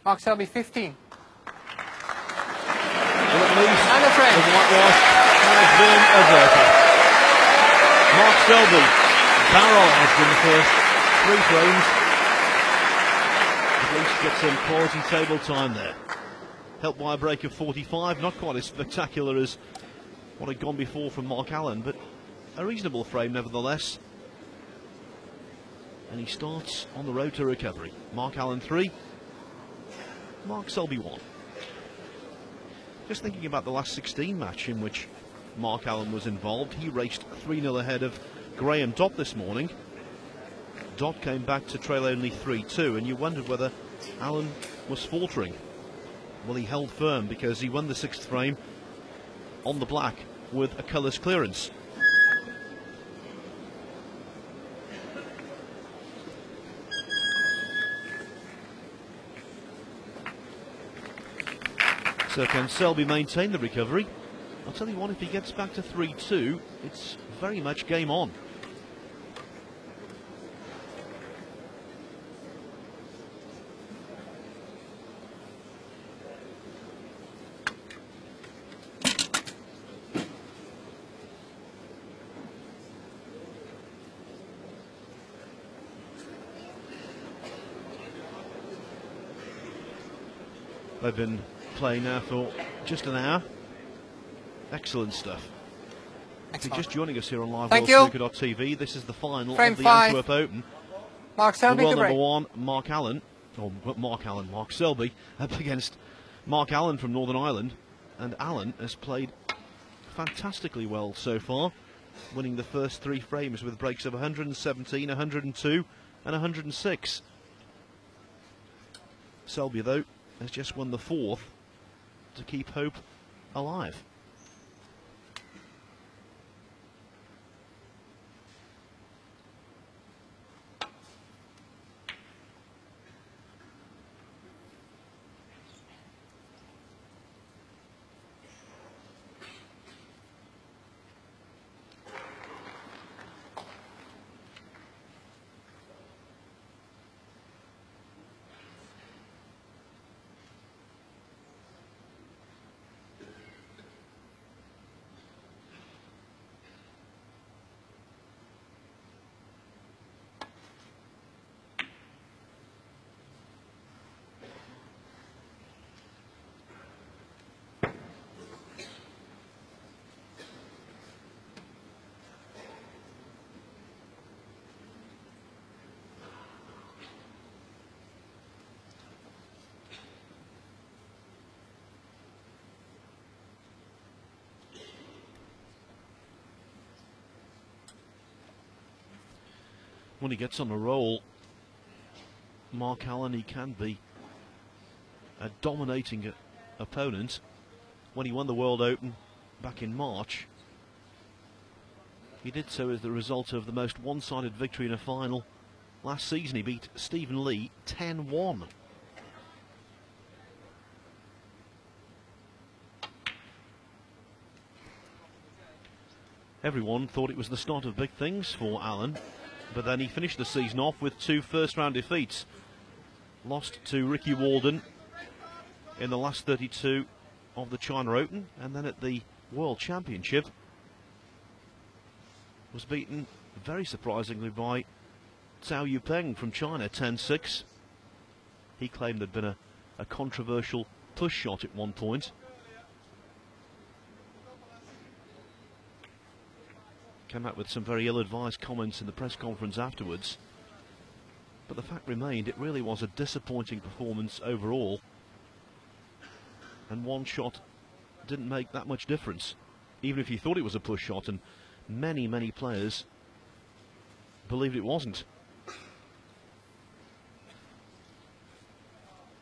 Mark Selby, 15.
Well, at least
And a frame.
the whitewash has been averted. Mark Selby barraged in the first 3 frames. At least get some quality table time there. Helped by a break of 45, not quite as spectacular as what had gone before from Mark Allen, but a reasonable frame nevertheless. And he starts on the road to recovery. Mark Allen 3, Mark Selby 1. Just thinking about the last 16 match in which Mark Allen was involved, he raced 3-0 ahead of Graham Dott this morning. Dott came back to trail only 3-2, and you wondered whether Allen was faltering. Well, he held firm because he won the 6th frame on the black with a colours clearance. So can Selby maintain the recovery? I'll tell you what, if he gets back to 3-2, it's very much game on. They've been playing now for just an hour. Excellent stuff. If you're just joining us here on LiveWorldSnooker.tv, this is the final
Frame
of the
5.
Antwerp Open.
Mark Selby
The world
to break.
number 1, Mark Selby, up against Mark Allen from Northern Ireland. And Allen has played fantastically well so far, winning the first 3 frames with breaks of 117, 102 and 106. Selby, though, has just won the 4th to keep hope alive. When he gets on a roll, Mark Allen, he can be a dominating opponent. When he won the World Open back in March, he did so as the result of the most one-sided victory in a final. Last season he beat Stephen Lee 10-1. Everyone thought it was the start of big things for Allen, but then he finished the season off with 2 first-round defeats. Lost to Ricky Walden in the last 32 of the China Open, and then at the World Championship was beaten very surprisingly by Cao Yupeng from China, 10-6. He claimed there'd been a controversial push shot at one point. Came out with some very ill-advised comments in the press conference afterwards. But the fact remained, it really was a disappointing performance overall. And one shot didn't make that much difference, even if you thought it was a push shot, and many, many players believed it wasn't.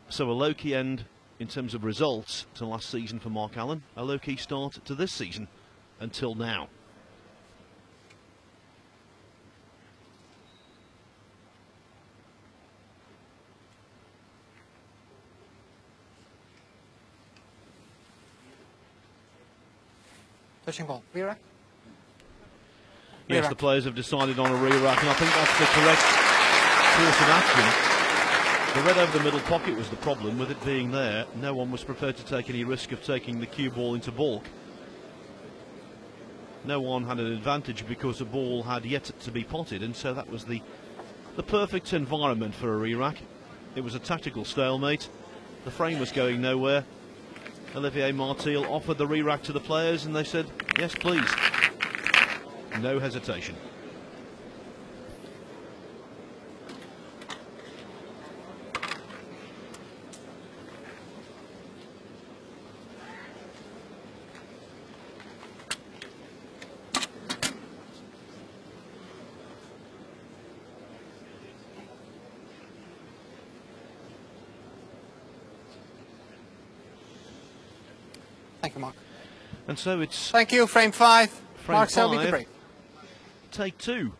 So a low-key end in terms of results to last season for Mark Allen, a low-key start to this season until now.
Touching ball. Re-rack?
Yes,
Re-rack.
the players have decided on a re-rack, and I think that's the correct course of action. The red over the middle pocket was the problem. With it being there, no one was prepared to take any risk of taking the cue ball into baulk. No one had an advantage because the ball had yet to be potted, and so that was the perfect environment for a re-rack. It was a tactical stalemate. The frame was going nowhere. Olivier Martil offered the re-rack to the players, and they said, yes, please. No hesitation.
Thank you, Mark.
And so it's
Thank you, frame 5.
frame
Mark Selby to
5,
break.
take 2.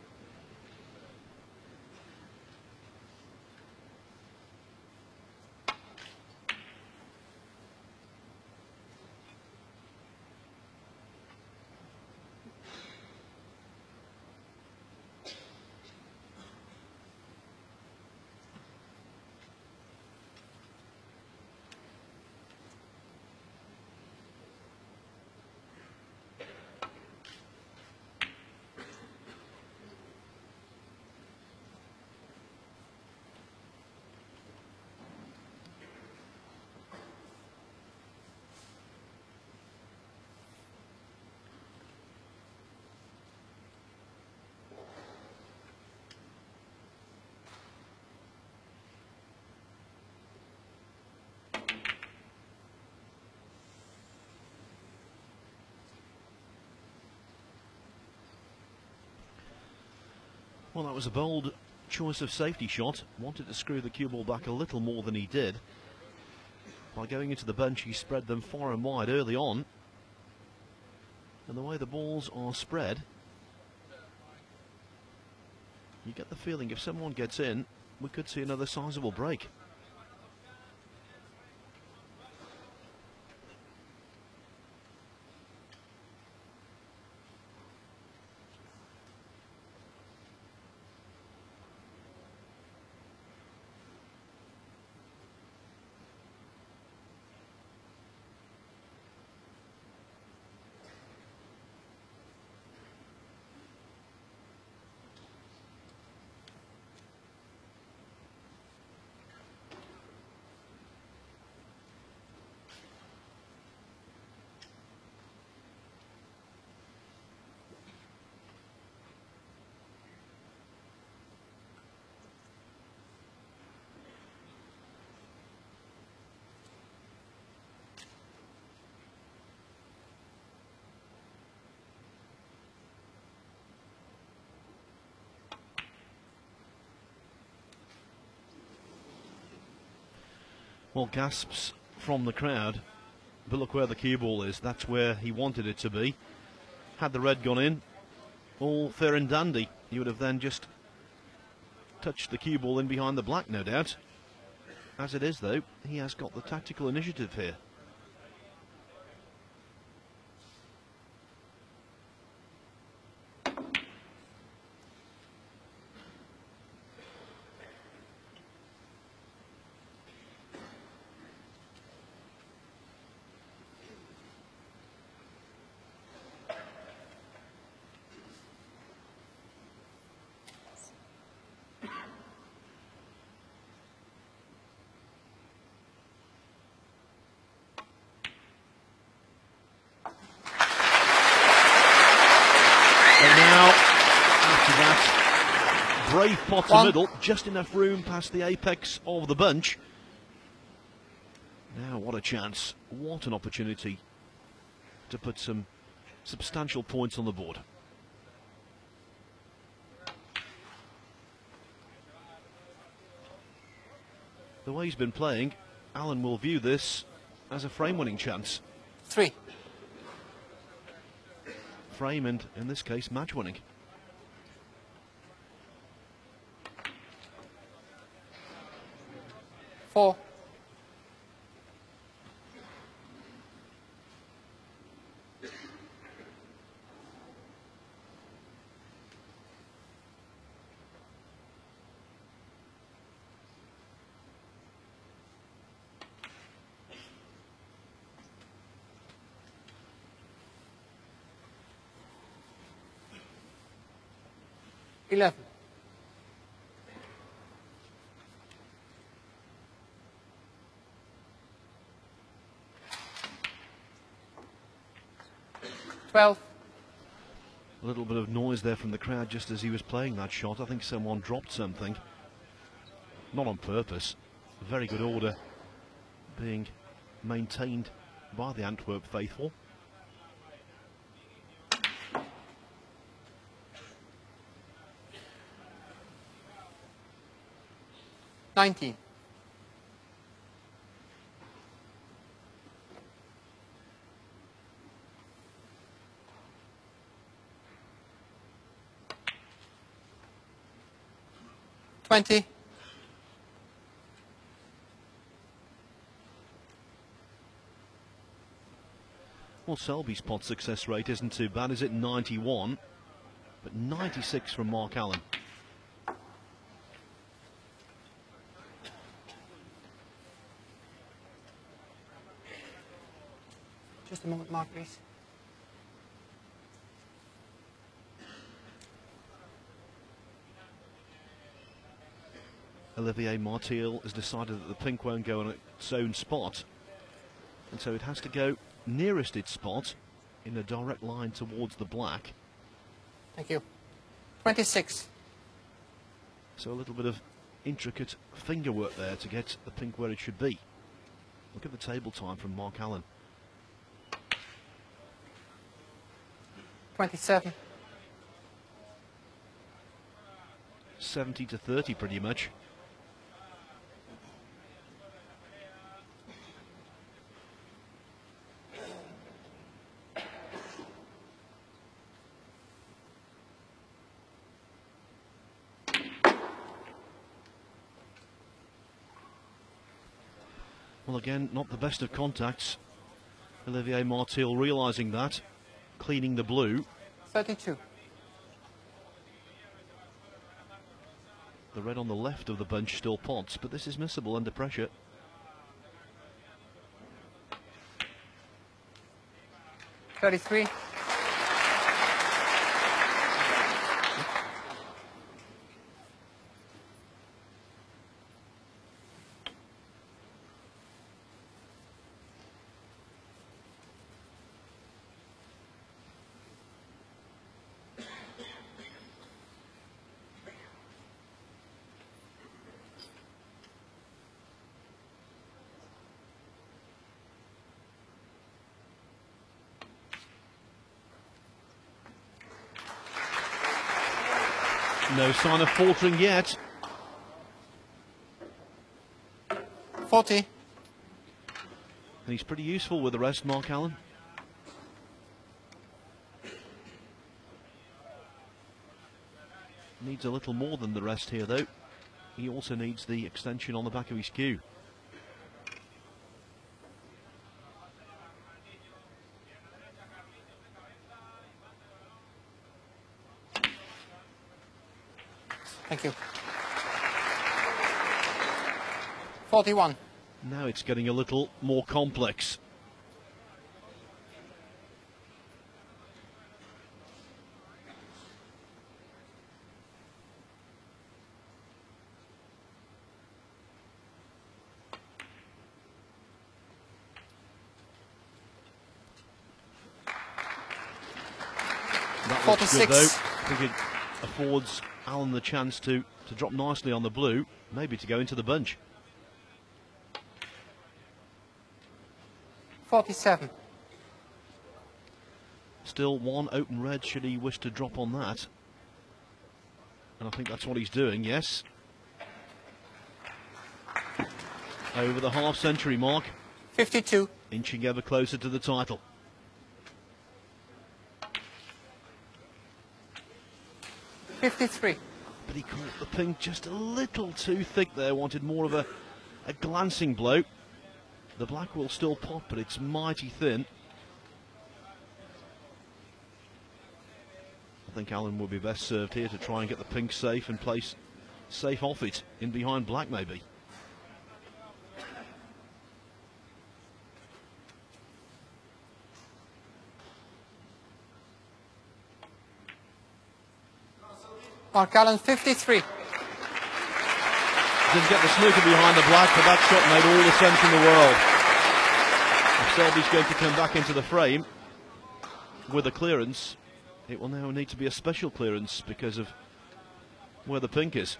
Well, that was a bold choice of safety shot. Wanted to screw the cue ball back a little more than he did. By going into the bunch, he spread them far and wide early on. And the way the balls are spread, you get the feeling if someone gets in, we could see another sizable break. Well, gasps from the crowd, but look where the cue ball is. That's where he wanted it to be. Had the red gone in, all fair and dandy. He would have then just touched the cue ball in behind the black, no doubt. As it is, though, he has got the tactical initiative here. Brave pot to middle, just enough room past the apex of the bunch. Now what a chance, what an opportunity to put some substantial points on the board. The way he's been playing, Alan will view this as a frame-winning chance.
3.
Frame and, in this case, match-winning.
4. $11. 12.
A little bit of noise there from the crowd just as he was playing that shot. I think someone dropped something. Not on purpose. Very good order being maintained by the Antwerp faithful.
$19. $20.
Well, Selby's pot success rate isn't too bad, is it? 91, but 96 from Mark Allen.
Just a moment, Mark, please.
Olivier Martial has decided that the pink won't go on its own spot, and so it has to go nearest its spot in a direct line towards the black.
Thank you. 26.
So a little bit of intricate finger work there to get the pink where it should be. Look at the table time from Mark Allen.
27.
70 to 30 pretty much. Well, again, not the best of contacts. Olivier Martial realising that, cleaning the blue.
32.
The red on the left of the bunch still pots, but this is missable under pressure.
33.
No sign of faltering yet.
40.
And he's pretty useful with the rest, Mark Allen. Needs a little more than the rest here, though. He also needs the extension on the back of his cue.
Thank you. 41.
Now it's getting a little more complex. That looks good,
46.
though. I think it affords Allen the chance to drop nicely on the blue, maybe to go into the bunch.
47.
Still one open red should he wish to drop on that. And I think that's what he's doing, yes. Over the half-century mark.
52.
Inching ever closer to the title.
$53.
But he caught the pink just a little too thick there, wanted more of a glancing blow. The black will still pop, but it's mighty thin. I think Allen will be best served here to try and get the pink safe and place safe off it, in behind black maybe.
Mark Allen, 53.
Didn't get the snooker behind the black, but that shot made all the sense in the world. If Selby's going to come back into the frame with a clearance, it will now need to be a special clearance because of where the pink is.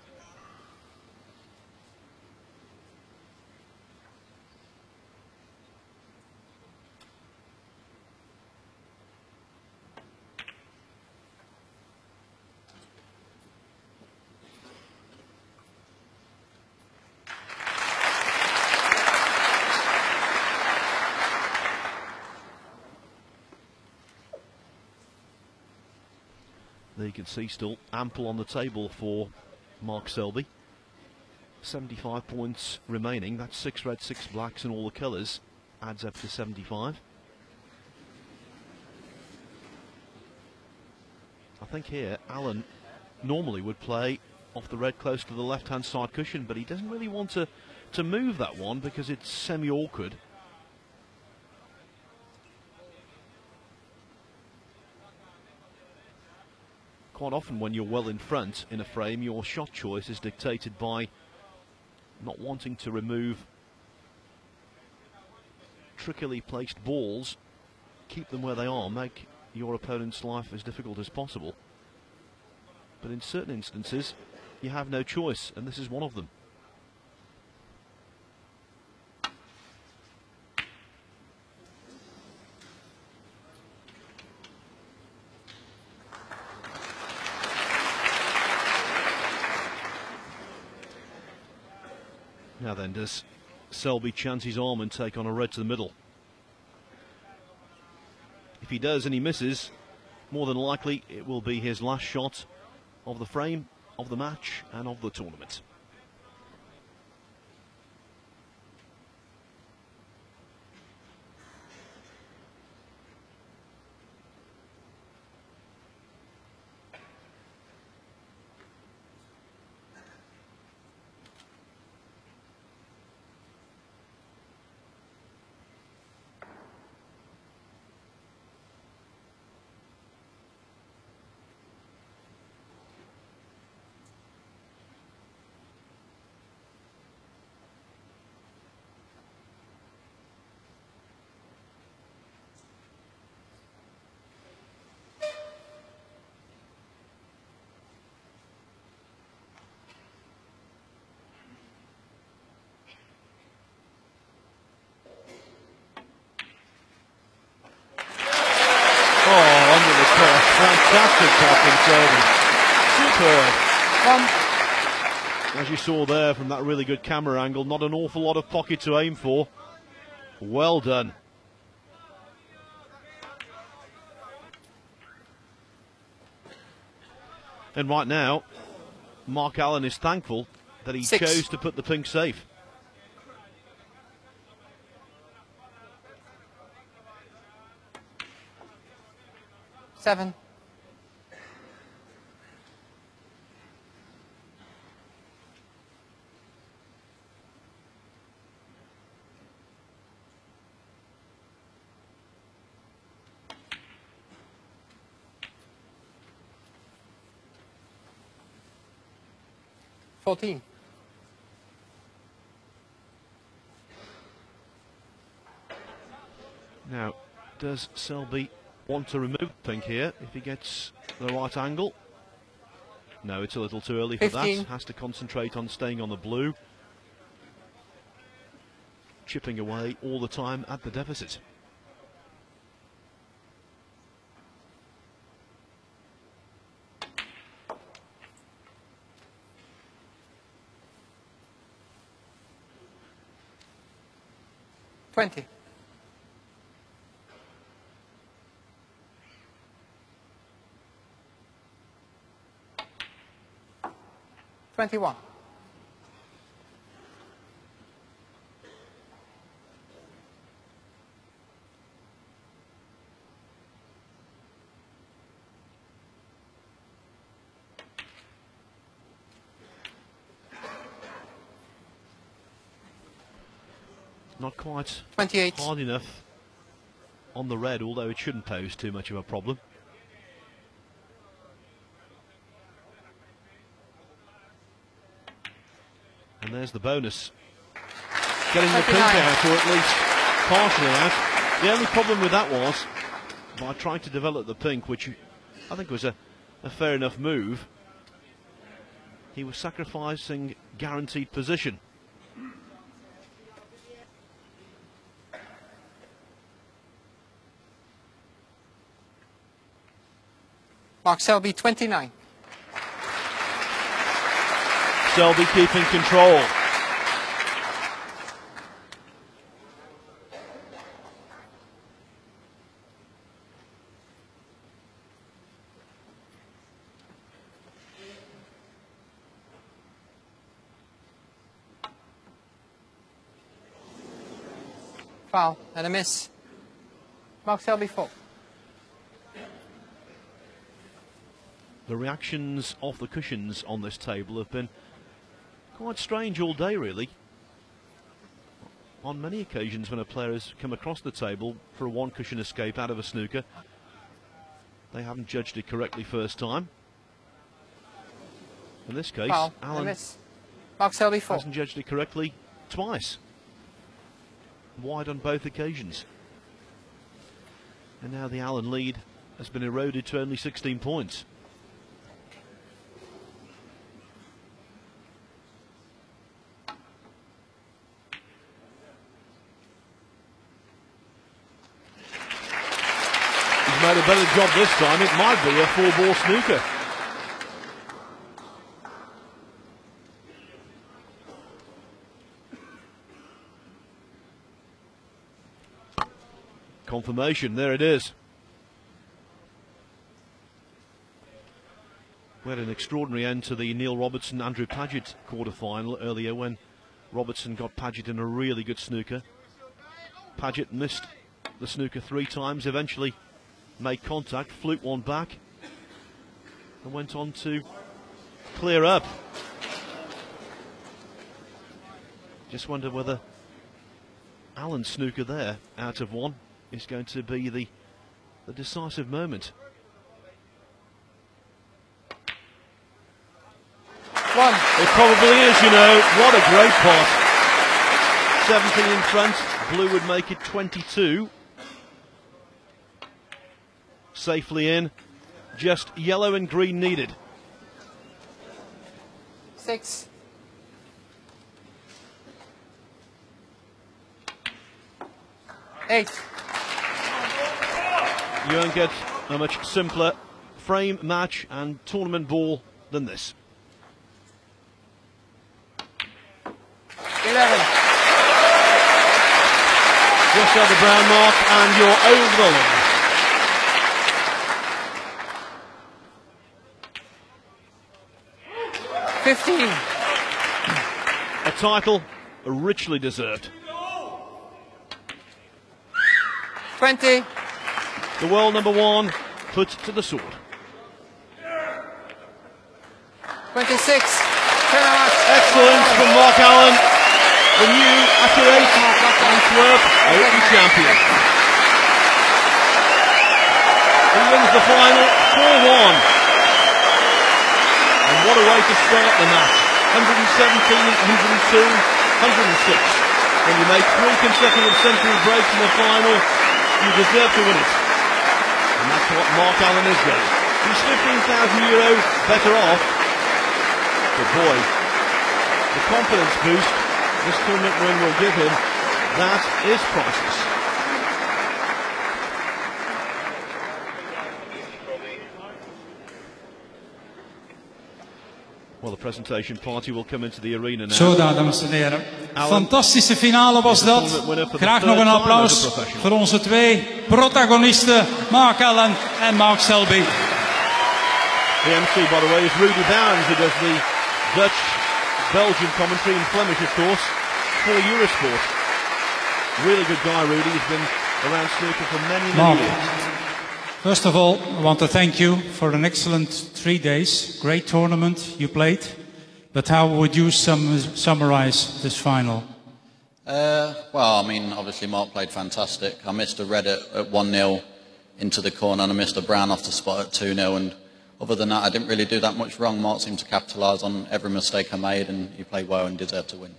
There you can see still ample on the table for Mark Selby. 75 points remaining. That's 6 red, 6 blacks in all the colours. Adds up to 75. I think here Alan normally would play off the red close to the left-hand side cushion, but he doesn't really want to move that one because it's semi-awkward. Quite often when you're well in front in a frame, your shot choice is dictated by not wanting to remove trickily placed balls, keep them where they are, make your opponent's life as difficult as possible. But in certain instances, you have no choice, and this is one of them. Now then, does Selby chance his arm and take on a red to the middle? If he does and he misses, more than likely it will be his last shot of the frame, of the match and of the tournament. Fantastic tapping, Selby. Superb. As you saw there from that really good camera angle, not an awful lot of pocket to aim for. Well done. And right now, Mark Allen is thankful that he chose to put the pink safe.
Seven. $14.
Now, does Selby want to remove pink here if he gets the right angle? No, it's a little too early for
15.
that. Has to concentrate on staying on the blue. Chipping away all the time at the deficit.
$20. $21.
Not quite
28.
hard enough on the red, although it shouldn't pose too much of a problem. And there's the bonus. Getting the pink out, or at least partially out. The only problem with that was, by trying to develop the pink, which I think it was a fair enough move. He was sacrificing guaranteed position.
Mark Selby, 29.
Selby keeping control.
Foul and a miss. Mark Selby, 4.
The reactions off the cushions on this table have been quite strange all day, really. On many occasions when a player has come across the table for a one-cushion escape out of a snooker, they haven't judged it correctly first time. In this case,
Foul,
Alan
miss. Mark Selby, 4.
hasn't judged it correctly twice. Wide on both occasions. And now the Allen lead has been eroded to only 16 points. He's made a better job this time. It might be a 4-ball snooker. Confirmation, there it is. We had an extraordinary end to the Neil Robertson-Andrew Paget quarter-final earlier when Robertson got Paget in a really good snooker. Paget missed the snooker 3 times, eventually made contact, fluked one back and went on to clear up. Just wonder whether Alan's snooker there, out of 1, is going to be the decisive moment.
1.
It probably is, you know. What a great pot. 17 in front. Blue would make it 22. Safely in. Just yellow and green needed.
6. 8.
You won't get a much simpler frame, match and tournament ball than this.
11.
Just at the brown mark and you're over the line. A title richly deserved.
20.
The world #1 put to the sword.
26.
Excellent from Mark Allen, the new accurate Antwerp Open champion. He wins the final 4-1. And what a way to start the match. 117, 102, 106. When you make 3 consecutive century breaks in the final, you deserve to win it. And that's what Mark Allen is getting. He's €15,000 better off. But boy, the confidence boost this tournament win will give him, that is priceless. Well, the presentation party will come into the arena now.
Zo daar, dames en heren. Fantastische finale was dat. Graag nog een applaus voor onze 2 protagonisten, Mark Allen en Mark Selby.
The MC, by the way, is Rudy Bowens, who does the Dutch-Belgian commentary in Flemish, of course, for Eurosport. Really good guy, Rudy. He's been around snooker for many, many years.
First of all, I want to thank you for an excellent 3 days. Great tournament you played. But how would you summarize this final?
Well, I mean, obviously Mark played fantastic. I missed a red at 1-0 into the corner and I missed a brown off the spot at 2-0. And other than that, I didn't really do that much wrong. Mark seemed to capitalise on every mistake I made and he played well and deserved to win.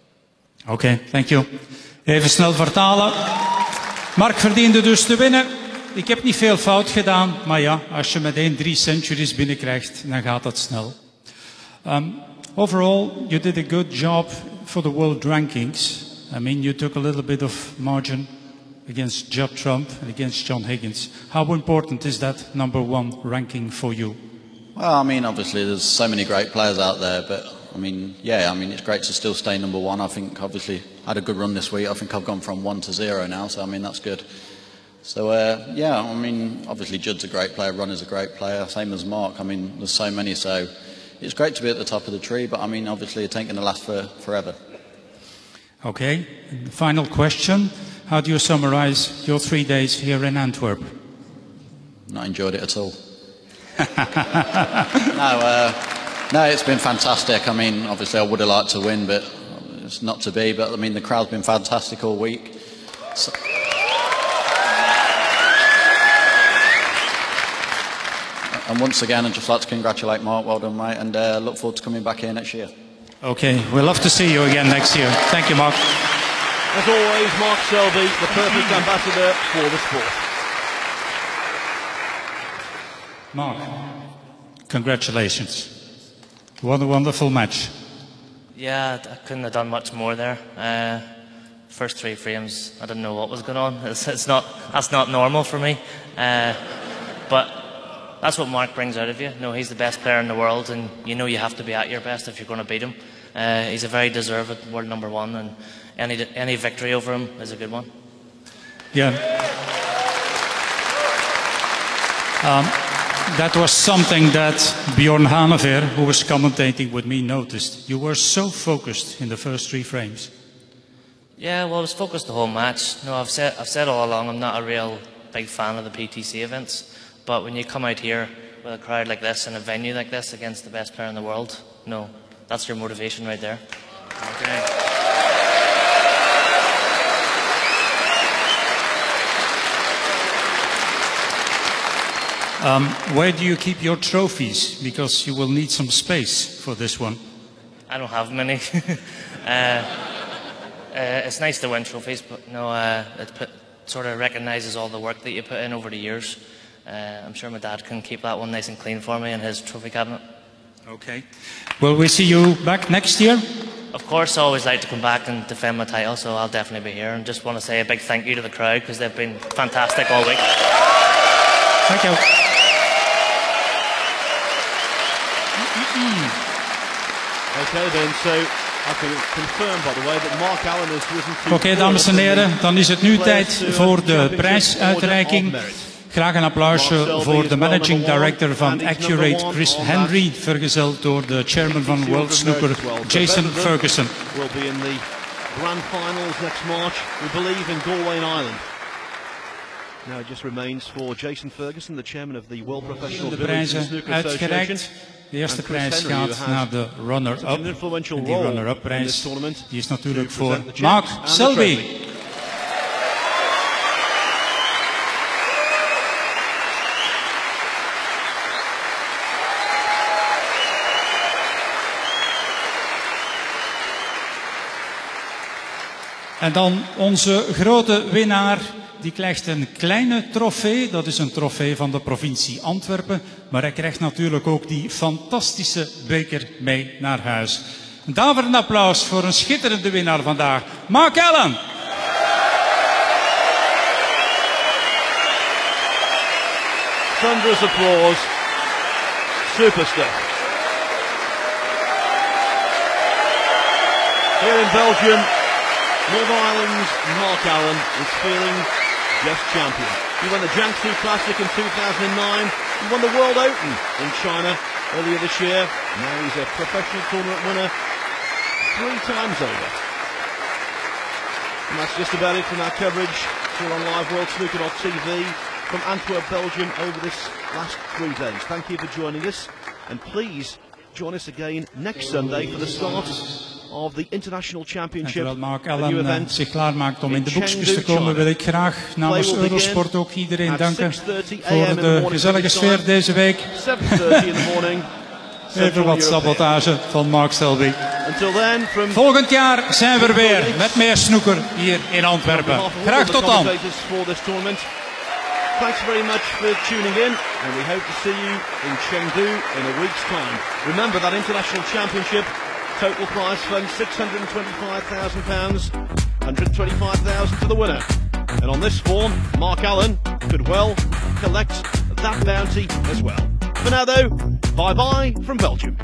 Oké, thank you. Even snel vertalen. Mark verdiende dus te winnen. ik heb niet veel fout gedaan, maar ja, als je meteen 3 centuries binnenkrijgt, dan gaat dat snel. Overall, you did a good job for the world rankings. I mean, you took a little bit of margin against Judd Trump and against John Higgins. How important is that #1 ranking for you?
Well, I mean, obviously there's so many great players out there, but I mean, yeah, I mean, it's great to still stay #1. I think obviously I had a good run this week. I think I've gone from 1 to 0 now, so I mean, that's good. So, yeah, I mean, obviously Judd's a great player, Ron is a great player, same as Mark. I mean, there's so many, so it's great to be at the top of the tree, but I mean, obviously it ain't going to last forever.
Okay, and the final question. How do you summarize your 3 days here in Antwerp?
Not enjoyed it at all. No, it's been fantastic. I mean, obviously I would have liked to win, but it's not to be. But I mean, the crowd's been fantastic all week. So, and once again, I'd just like to congratulate Mark. Well done, mate, and look forward to coming back here next year.
Okay, we'll love to see you again next year. Thank you, Mark.
As always, Mark Selby, the perfect ambassador for the sport.
Mark, congratulations. What a wonderful match.
Yeah, I couldn't have done much more there. First 3 frames, I didn't know what was going on. That's not normal for me. But that's what Mark brings out of you. No, he's the best player in the world, and you know you have to be at your best if you're going to beat him. He's a very deserved world #1, and any victory over him is a good one.
Yeah. That was something that Bjorn Hanever, who was commentating with me, noticed. You were so focused in the first 3 frames.
Yeah, well, I was focused the whole match. No, I've said all along I'm not a real big fan of the PTC events, but when you come out here with a crowd like this and a venue like this against the best player in the world, no, that's your motivation right there. Okay.
Where do you keep your trophies? Because you will need some space for this one.
I don't have many. It's nice to win trophies, but no, it sort of recognises all the work that you put in over the years. I'm sure my dad can keep that one nice and clean for me in his trophy cabinet.
Okay. Will we see you back next year?
Of course, I always like to come back and defend my title, so I'll definitely be here. And just want to say a big thank you to the crowd, because they've been fantastic all week.
Thank you.
Okay then, so I can confirm by the way that Mark Allen has risen to...
Oké, dames en heren, dan is het nu tijd voor de prijsuitreiking. Graag een applausje voor de managing director van Accurate, Chris Henry, vergezeld door de chairman van World Snooker, Jason Ferguson.
Will be in the grand finals next March, we believe in Galway and Ireland. Now it just remains for Jason Ferguson, the chairman of the World Professional Billiards and Snooker Association.
De eerste prijs gaat naar de runner-up. En die runner-up prijs die is natuurlijk voor Mark Selby. En dan onze grote winnaar. Die krijgt een kleine trofee, dat is een trofee van de provincie Antwerpen. Maar hij krijgt natuurlijk ook die fantastische beker mee naar huis. Een daverend applaus voor een schitterende winnaar vandaag, Mark Allen.
Thunderous applause. Super stuff. Here in Belgium, Northern Ireland's Mark Allen is feeling just champion. He won the Jiangsu Classic in 2009. He won the World Open in China earlier this year. Now he's a professional tournament winner 3 times over. And that's just about it from our coverage. It's all on live WorldSnooker.tv from Antwerp, Belgium over this last 3 days. Thank you for joining us. And please join us again next Sunday for the start of the International Championship.
Terwijl Mark Allen zich klaarmaakt om in de boekjes te komen, wil ik graag namens Eurosport ook iedereen danken voor de gezellige sfeer deze week. Even wat sabotage van Mark Selby. Volgend jaar zijn we er weer met meer snooker hier in Antwerpen. Graag tot dan.
thanks very much for tuning in, and we hope to see you in Chengdu in a week's time. Remember that international championship, total prize fund £625,000, £125,000 to the winner. And on this form, Mark Allen could well collect that bounty as well. For now though, bye-bye from Belgium.